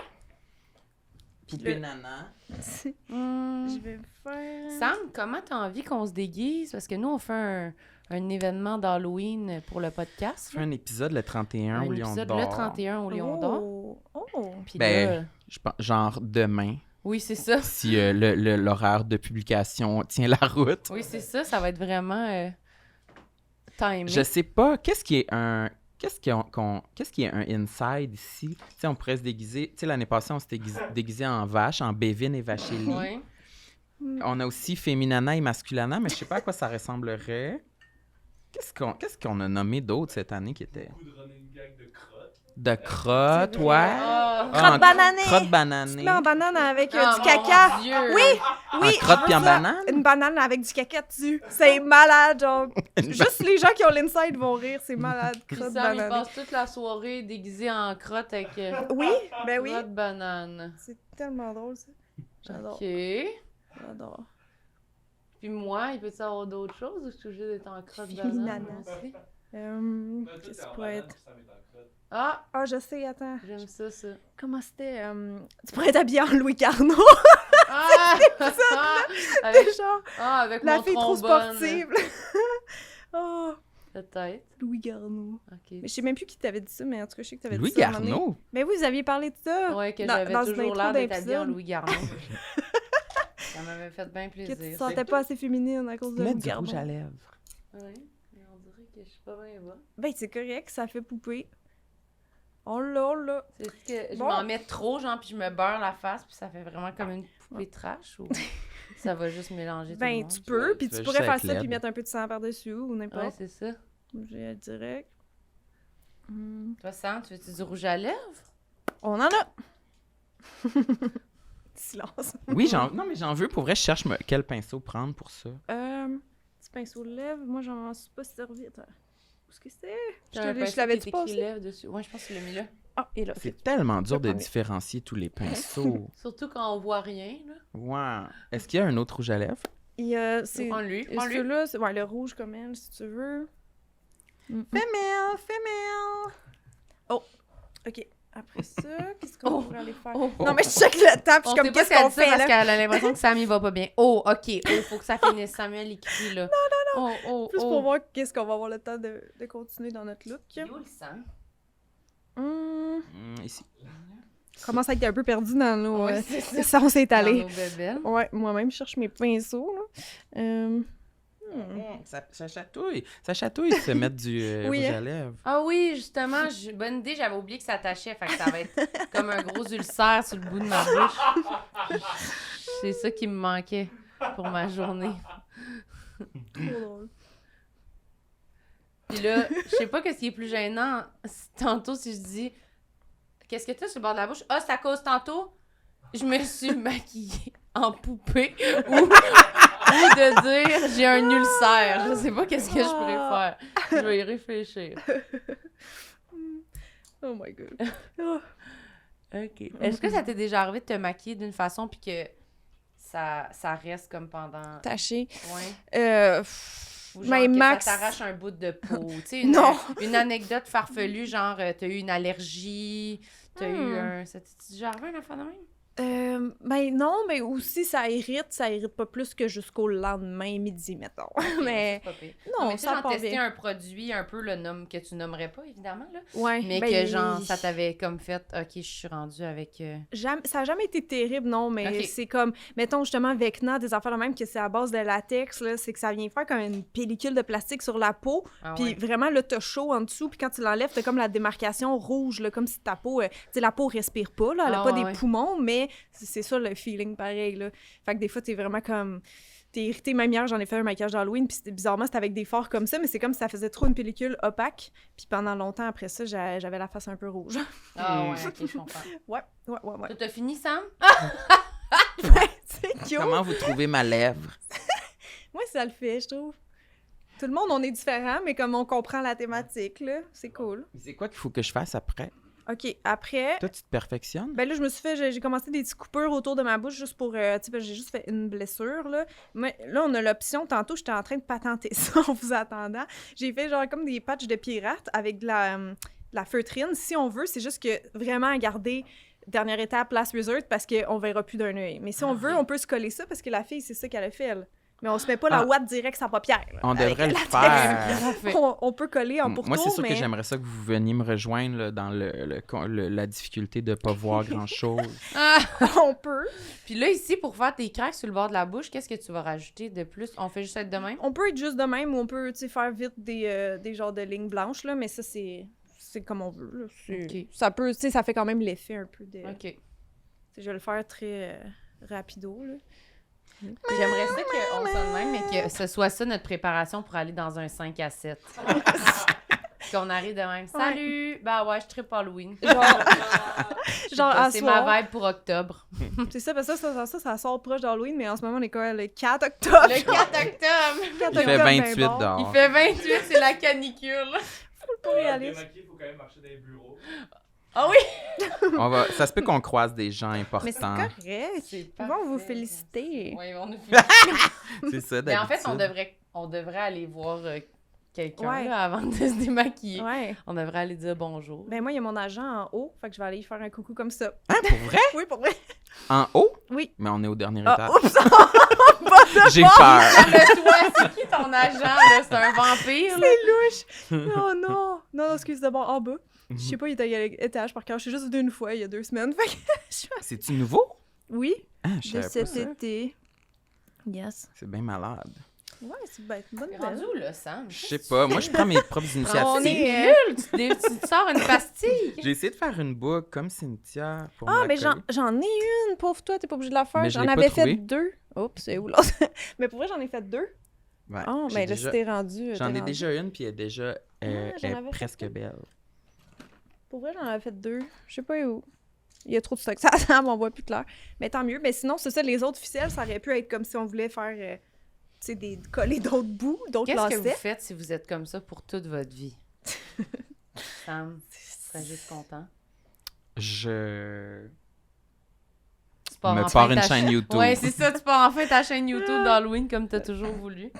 Poupée le- nana. Je vais faire... Sam, comment t'as envie qu'on se déguise? Parce que nous, on fait un événement d'Halloween pour le podcast. Je fais un épisode le 31 au Lion épisode d'Or. le 31 au Lion d'Or. Oh! Puis Ben, là... je pense, genre demain, Oui, c'est ça. si l'horaire de publication tient la route. Oui, c'est ça. Ça va être vraiment timé. Je sais pas, qu'est-ce qui est un inside ici? Tu sais, on pourrait se déguiser. Tu sais, l'année passée, on s'était déguisé en vache, en Bévin et Vachélie. Ouais. On a aussi Féminana et Masculana, mais je sais pas à quoi ça ressemblerait. Qu'est-ce qu'on a nommé d'autres cette année qui était? Beaucoup de running gag de crotte. De crotte, ouais. Ah. Crotte bananée! Crotte Tu bananée. te mets en banane avec Ah, du mon caca. Dieu. Oui! En Oui! crotte je puis en veux ça. banane? Une banane avec du caca dessus. C'est malade, genre. Juste les gens qui ont l'inside vont rire, c'est malade. Puis Crotte Sam, il banane. passe toute la soirée déguisé en crotte avec Oui, ben oui. crotte banane. C'est tellement drôle, ça. J'adore. OK. J'adore. Puis moi, il peut-y avoir d'autres choses ou je suis obligée d'être en crotte Féminana. banane aussi? Ben, toi, Qu'est-ce t'es que en pourrait banane, être? puis ça met en crotte. Ah! Ah, je sais, attends. J'aime ça. Comment c'était? Tu pourrais être habillée en Louis Carnot. Ah! avec, Genre, avec la mon fille trop trombone. sportive. Oh, Peut-être. Louis Garneau. OK. Mais je sais même plus qui t'avait dit ça, mais en tout cas, je sais que t'avais Louis dit ça. à un moment donné. Garneau? Mais oui, vous aviez parlé de ça. Ouais, que Dans- j'avais dans une toujours intro l'air d'être habillée en d'épisode. Louis Garneau. Ça m'avait fait bien Que plaisir. tu te sentais pas assez féminine à cause de Mettre Louis du Garneau. rouge à lèvres. Oui, mais on dirait que je suis pas bien bonne. Ben, c'est correct, ça fait poupée. On l'a. C'est que je Bon. m'en mets trop, genre, puis je me beurre la face, puis ça fait vraiment comme une poupée trash, ou ça va juste mélanger tout le Ben, monde? tu peux, puis tu tu vas pourrais juste faire être ça, laide. puis mettre un peu de sang par-dessus, ou Ouais, n'importe. c'est ça. J'ai direct. Toi, Sam, tu veux-tu du rouge à lèvres? On en a! Silence. Oui, non, mais j'en veux. Pour vrai, je cherche quel pinceau prendre pour ça. Petit pinceau de lèvres, moi j'en suis pas servi. Attends. Où est-ce que c'est? T'as un Je pinceau l'avais qui dit est pas écrit aussi? lèvres dessus. Ouais, je pense que c'est le milieu. Ah, et là. C'est tellement dur de premier. différencier tous les pinceaux. Surtout quand on voit rien, là. Wow. Est-ce qu'il y a un autre rouge à lèvres? Il y a. C'est. Prends-lui, et prends-lui. celui-là, c'est ouais, le rouge comme elle, si tu veux. Femelle. Oh, ok. Après ça, qu'est-ce qu'on Oh. pourrait aller faire? Oh. Non, mais je check le table, je On suis comme, sait pas qu'est-ce si elle qu'on dit ça fait parce là? qu'elle a l'impression que Sam, il va pas bien. Oh, OK. Oh, faut que ça finisse. Samuel écrit, là. Non. Oh. Plus pour voir qu'est-ce qu'on va avoir le temps de continuer dans notre look. Il est où le sang? Ici. Commence à être un peu perdu dans nos. Ouais, c'est ça. Ça, on s'est Dans allé. nos bébelles. Ouais, moi-même, je cherche mes pinceaux, là. Ça chatouille. Ça chatouille de se mettre du Oui, rouge hein. à lèvres. Ah oui, justement, bonne idée, j'avais oublié que ça attachait, fait que ça va être comme un gros ulcère sur le bout de ma bouche. C'est ça qui me manquait pour ma journée. Trop drôle. Puis là, je sais pas qu'est-ce qui est plus gênant. Tantôt, si je dis « Qu'est-ce que t'as sur le bord de la bouche? » Ah, c'est à cause tantôt, je me suis maquillée en poupée ou de dire « J'ai un ulcère. » Je sais pas qu'est-ce que je préfère. Je vais y réfléchir. Oh my God. OK. Est-ce que ça t'est déjà arrivé de te maquiller d'une façon puis que ça reste comme pendant... Taché. Ouais. Ou genre Mais que max- ça t'arrache un bout de peau. Tu sais, Non. une anecdote farfelue, genre t'as eu une allergie, t'as eu un... Ça t'est déjà arrivé un enfant de même? Ben non, mais aussi ça irrite pas plus que jusqu'au lendemain midi, mettons. Mais C'est pas pire. non, mais tu sais, ça genre part tester bien. un produit un peu le nom que tu nommerais pas, évidemment, là. Ouais, Mais ben, que genre, ça t'avait comme fait, OK, je suis rendue avec... Ça n'a jamais été terrible, non, mais Ok. c'est comme, mettons justement, Vecna, des affaires de même, que c'est à base de latex, là, c'est que ça vient faire comme une pellicule de plastique sur la peau, Ah puis ouais. vraiment, là, t'as chaud en dessous, puis quand tu l'enlèves, t'as comme la démarcation rouge, là, comme si ta peau, tu sais, la peau respire pas, là, elle a Ah pas ouais, des ouais. poumons, mais c'est ça le feeling pareil, là. Fait que des fois, t'es vraiment comme... T'es irrité. Même hier, j'en ai fait un maquillage d'Halloween, puis bizarrement, c'était avec des fards comme ça, mais c'est comme si ça faisait trop une pellicule opaque. Puis pendant longtemps après ça, j'avais la face un peu rouge. Ah ouais, OK, je comprends. ouais. Toi, t'as fini, Sam? C'est cute. Comment vous trouvez ma lèvre? Moi, ça le fait, je trouve. Tout le monde, on est différents, mais comme on comprend la thématique, là, c'est cool. C'est quoi qu'il faut que je fasse après? OK, après... Toi, tu te perfectionnes? Ben là, je me suis fait... J'ai commencé des petites coupures autour de ma bouche juste pour... tu sais, parce que j'ai juste fait une blessure, là. Mais là, on a l'option. Tantôt, j'étais en train de patenter ça en vous attendant. J'ai fait genre comme des patchs de pirate avec de la feutrine. Si on veut, c'est juste que vraiment à garder... Dernière étape, last resort, parce qu'on verra plus d'un œil. Mais si on veut, on peut se coller ça, parce que la fille, c'est ça qu'elle a fait, elle. Mais on se met pas la ouate direct sans paupière. là, On avec devrait le la faire. Parfait. on peut coller en pourtour, Moi, c'est sûr mais... que j'aimerais ça que vous veniez me rejoindre là, dans la difficulté de pas voir grand-chose. Ah! on peut. Puis là, ici, pour faire tes craques sur le bord de la bouche, qu'est-ce que tu vas rajouter de plus? On fait juste être de même? On peut être juste de même ou on peut, tu sais, faire vite des genres de lignes blanches, là, mais ça, c'est comme on veut. Là. OK. Ça peut, tu sais, ça fait quand même l'effet un peu de... OK. Tu sais, je vais le faire très rapido, là. J'aimerais ça qu'on soit de même, mais que ce soit ça notre préparation pour aller dans un 5 à 7. Qu'on arrive de même. Salut! Ben ouais, je tripe Halloween. Genre à C'est soir. ma vibe pour octobre. C'est ça, parce que ça sort proche d'Halloween, mais en ce moment, on est quand même le 4 octobre. Le 4 octobre! 4 Il fait octobre, 28 ben bon. dehors. Il fait 28, c'est la canicule. Pour réaliste. Démaquiller, il faut quand même marcher dans les bureaux. Ah oui! Ça se peut qu'on croise des gens importants. Mais c'est correct. C'est Ils vont vous parfait. féliciter. Oui, on nous félicite. C'est ça, Mais en fait, d'habitude. on devrait aller voir quelqu'un Ouais. là, avant de se démaquiller. Ouais. On devrait aller dire bonjour. Ben moi, il y a mon agent en haut, fait que je vais aller y faire un coucou comme ça. Hein, pour vrai? Oui, pour vrai. En haut? Oui. Mais on est au dernier Ah, étage. oups! J'ai peur. Mais toi, c'est qui ton agent, là? C'est un vampire, là? C'est louche! Oh non! Non, excuse, d'abord en bas. Je sais pas, il était à quel étage par cœur. Je suis juste venue une fois, il y a 2 semaines. Fait que je suis... C'est-tu nouveau? Oui, Ah, je de savais pas cet ça. été. Yes. C'est bien malade. Ouais, c'est ben, une bonne T'es nouvelle. rendu où, là, Sam? Je sais pas. Moi, je prends mes propres initiatives. On C'est est- nul! Tu te sors une pastille! J'ai essayé de faire une boucle comme Cynthia pour me Ah, la mais coller. j'en ai une, pauvre toi, t'es pas obligé de la faire. Mais je J'en l'ai pas avais fait trouvée. 2. Oups, c'est où l'autre? Mais pour vrai, j'en ai fait 2. Ouais, Oh, j'ai mais là, déjà- si t'es rendu. J'en t'es ai rendu. déjà une, puis elle est déjà j'en elle est avais fait presque une. belle. Pour vrai, j'en avais fait 2. Je sais pas où. Il y a trop de stock. Ça m'en voit plus clair. Mais tant mieux. Mais sinon, c'est ça, les autres ficelles, ça aurait pu être comme si on voulait faire, tu sais, coller d'autres bouts, d'autres Qu'est-ce que vous lacets. faites si vous êtes comme ça pour toute votre vie? Sam, tu serais juste content. Je Tu pars me enfin pars une ta chaîne YouTube. Ouais, c'est ça, tu pars enfin ta chaîne YouTube d'Halloween comme t'as toujours voulu.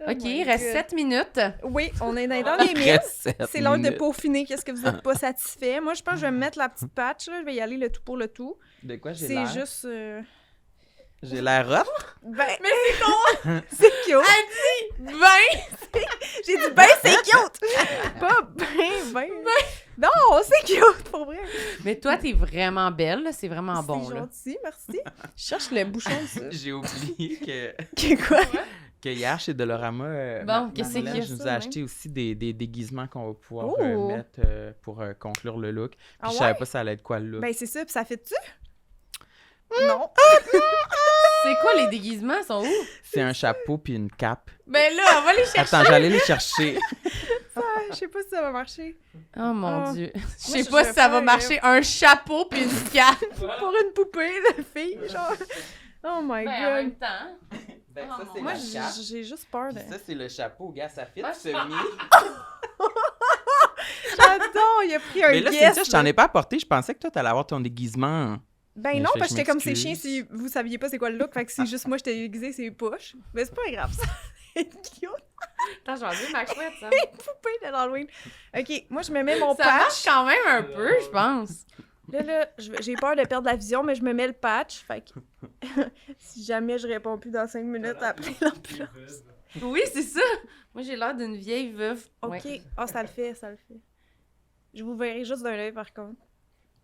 Oh OK, my il reste God. 7 minutes. Oui, on est dans les minutes. Reste 7 C'est l'heure de minutes. peaufiner. Qu'est-ce que vous n'êtes pas satisfait? Moi, je pense que je vais me mettre la petite patch. Là. Je vais y aller le tout pour le tout. De quoi j'ai C'est l'air? juste... J'ai l'air hot? Ben, Mais c'est con! c'est cute! Ben! J'ai dit ben, c'est cute! Pas ben. Non, c'est cute, pour vrai. Mais toi, t'es vraiment belle, là, c'est vraiment bon, C'est là. gentil, merci. Je cherche le bouchon de ça. J'ai oublié que Quoi? hier, chez Dolorama, Bon, qu'est-ce qu'il y a? Marlène, je nous Ça, ai ouais. acheté aussi des déguisements qu'on va pouvoir Oh! mettre pour conclure le look. Puis Ah je savais ouais? pas ça allait être quoi le look. Ben, c'est ça, puis ça fait-tu? Non. C'est quoi les déguisements? Ils sont où? C'est un chapeau puis une cape. Ben là, on va les chercher. Attends, j'allais les chercher. Je sais pas si ça va marcher. Oh mon Ah. Dieu. Je Moi, sais je pas vais si ça va faire, marcher. Un chapeau puis une cape. Pour une poupée de fille, genre. Oh my Ben, en god. même temps. Ben, ça, c'est Moi, la cape. j'ai juste peur de... Puis ça, c'est le chapeau, gars, ça fit Moi, semi. J'adore, il a pris un Mais là, guess. Cynthia, je t'en ai pas apporté. Je pensais que toi, t'allais avoir ton déguisement. Ben Mais non, je parce que j'étais comme ces chiens, m'excuse. si vous saviez pas c'est quoi le look, fait que si juste moi j'étais déguisée, c'est poche. Mais c'est pas grave, ça. C'est cute. Attends, je vais enlever ma chouette, ça. Poupée de l'Halloween. Ok, moi je me mets mon Ça marche patch. quand même un peu, je pense. Là, j'ai peur de perdre la vision, mais je me mets le patch. Fait que si jamais je réponds plus dans 5 minutes après l'ambulance. Oui, c'est ça. Moi, j'ai l'air d'une vieille veuve. Ok, Ouais. ça le fait, ça le fait. Je vous verrai juste d'un œil par contre.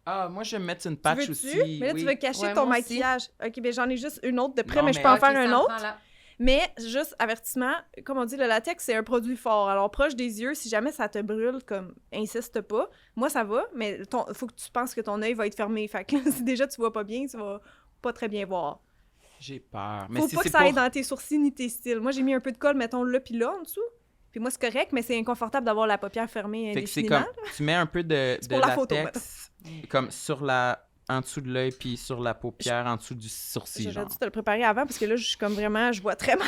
Ah, moi, je vais me mettre une Tu patch veux-tu? aussi. Mais là, oui. tu veux cacher Ouais, ton moi aussi. maquillage. Ok, ben j'en ai juste une autre de près, Non, mais je mais- peux en Ok, faire ça un en autre. prend là. Mais, juste avertissement, comme on dit, le latex, c'est un produit fort. Alors, proche des yeux, si jamais ça te brûle, comme, insiste pas. Moi, ça va, mais faut que tu penses que ton œil va être fermé. Fait que si déjà tu vois pas bien, tu vas pas très bien voir. J'ai peur. Mais Faut si pas c'est que ça pour... aille dans tes sourcils ni tes cils. Moi, j'ai mis un peu de colle, mettons, là puis là, en dessous. Puis moi, c'est correct, mais c'est inconfortable d'avoir la paupière fermée Fait que c'est indéfiniment. comme... Tu mets un peu de pour la photo, latex comme sur la... En dessous de l'œil, puis sur la paupière, en dessous du sourcil, J'aurais genre. dû te le préparer avant, parce que là, je suis comme vraiment... Je vois très mal.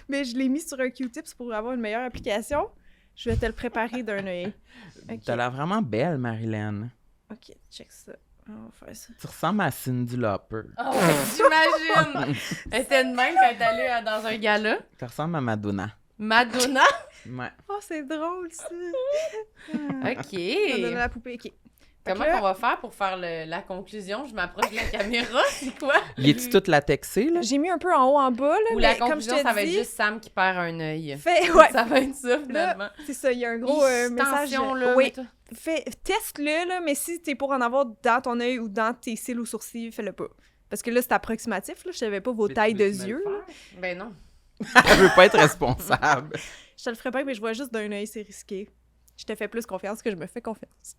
Mais je l'ai mis sur un Q-tips pour avoir une meilleure application. Je vais te le préparer d'un œil. Ok. T'as l'air vraiment belle, Marilyn. Ok, check ça. On va faire ça. Tu ressembles à Cyndi Lauper. Oh, j'imagine! Elle était de même quand elle est allée dans un gala. Tu ressembles à Madonna. Madonna? Ouais. Oh, c'est drôle, ça! OK. On donne la poupée, ok. Comment Fait que là- qu'on va faire pour faire la conclusion? Je m'approche de la caméra, c'est quoi? Il est-tu tout latexé, là? J'ai mis un peu en haut, en bas, là, Ou la mais comme je conclusion, te ça va être dis, juste Sam qui perd un œil. ouais, Ça va être ça, finalement. c'est ça, il y a un gros message. Tension, là. Oui, mets-toi. teste-le, là, mais si t'es pour en avoir dans ton œil ou dans tes cils ou sourcils, fais-le pas. Parce que là, c'est approximatif, là, je savais pas vos tailles de yeux, là. Ben non. Elle veut pas être responsable. Je te le ferai pas, mais je vois juste d'un œil, c'est risqué. Je te fais plus confiance que je me fais confiance.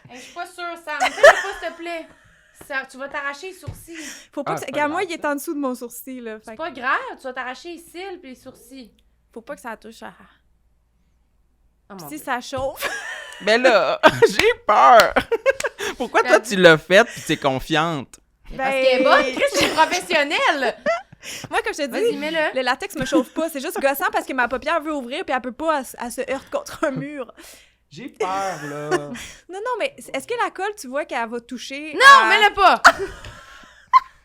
Hey, je suis pas sûre, Sam. Fais-le pas, s'il te plaît. Ça, tu vas t'arracher les sourcils. Faut pas Ah, que c'est ça... pas Regarde, moi, grave, il est en dessous de mon sourcil, là. Fait C'est que pas grave, tu vas t'arracher les cils puis les sourcils. faut pas que ça touche à... Oh, mon Si Dieu. ça chauffe... Ben là, j'ai peur. Pourquoi toi, tu l'as fait puis t'es confiante? Parce qu'elle est bonne, Chris, je suis professionnelle. Moi, comme je te Vas-y, dis, mets-le. le latex me chauffe pas. C'est juste gossant parce que ma paupière veut ouvrir puis elle peut pas, elle se heurte contre un mur. J'ai peur, là. Non, mais est-ce que la colle, tu vois qu'elle va toucher... Non, mets-le pas.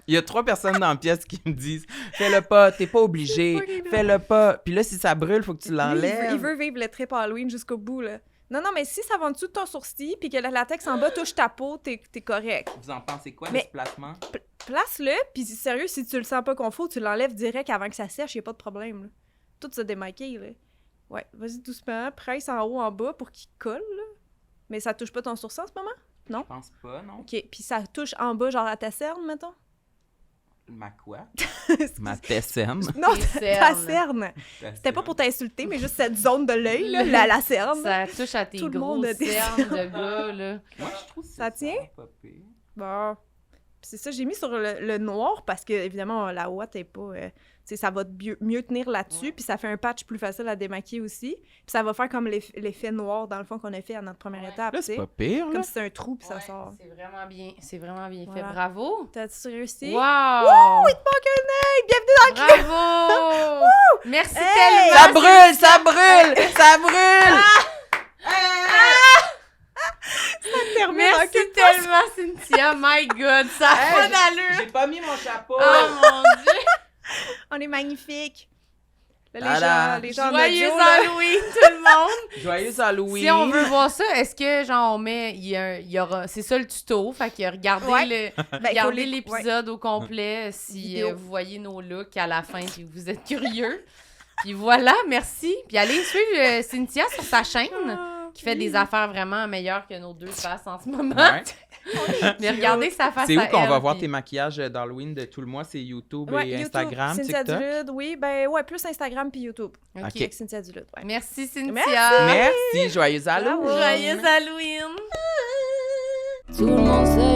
Il y a 3 personnes dans la pièce qui me disent « Fais-le pas, t'es pas obligé. Fais-le pas. » Puis là, si ça brûle, faut que tu Lui, l'enlèves. il veut vivre le trip Halloween jusqu'au bout, là. Non, mais si ça va en dessous de ton sourcil puis que le latex en bas touche ta peau, t'es correct. Vous en pensez quoi Mais- de ce placement? Place-le, puis sérieux, si tu le sens pas confort, tu l'enlèves direct avant que ça sèche, y a pas de problème, là. Tout se démaquille, là. Ouais, vas-y doucement, presse en haut, en bas pour qu'il colle, là. Mais ça touche pas ton sourcil en ce moment? Je pense pas, non. OK, puis ça touche en bas, genre à ta cerne, mettons? Ma quoi? Ma tessenne. Non, Tes ta cernes. cerne! C'était pas pour t'insulter, mais juste cette zone de l'œil, là, la cerne. Ça touche à tes Tout le monde gros a des cernes de gars, là. Moi, je trouve que Ça tient? pas pire. Bon. Puis c'est ça, j'ai mis sur le noir parce que, évidemment, la ouate est pas... tu sais, ça va mieux tenir là-dessus, puis ça fait un patch plus facile à démaquiller aussi. Puis ça va faire comme l'effet noir, dans le fond, qu'on a fait à notre première Ouais. étape, Là, tu c'est sais. pas pire, là. Comme si c'est un trou, puis ça Ouais, sort. c'est vraiment bien. C'est vraiment bien Voilà. fait. Bravo. T'as-tu réussi? Wow. Wouh! Il te manque un œil! Bienvenue dans Bravo. Merci Hey! tellement. Ça brûle, ça brûle, ça brûle! le termine en Merci queue de tellement, Cynthia. My God, ça a pas d'allure. J'ai pas mis mon chapeau! Oh mon Dieu. On est magnifiques! Là, Tada! les gens en Joyeux audio, là. Halloween, tout le monde. Joyeux Halloween! Si on veut voir ça, est-ce que, genre, on met... Il y aura... C'est ça le tuto, fait que regardez Ouais. Ben, il faut regardez les- l'épisode au complet si Vidéo. vous voyez nos looks à la fin et que vous êtes curieux. Puis voilà, merci. Puis allez suivre Cynthia sur sa chaîne, Ah, qui fait oui. des affaires vraiment meilleures que nos deux faces en ce moment. Ouais. Mais regardez sa face C'est où à qu'on va elle, voir puis- tes maquillages d'Halloween de tout le mois? C'est YouTube Ouais, et YouTube, Instagram, Cynthia TikTok? Dulude, oui, ben ouais, plus Instagram puis YouTube. Ok. Ok. Avec Cynthia Dulude, ouais. Merci, Cynthia. Merci. Merci, joyeux Halloween! Joyeux Halloween. Tout le monde sait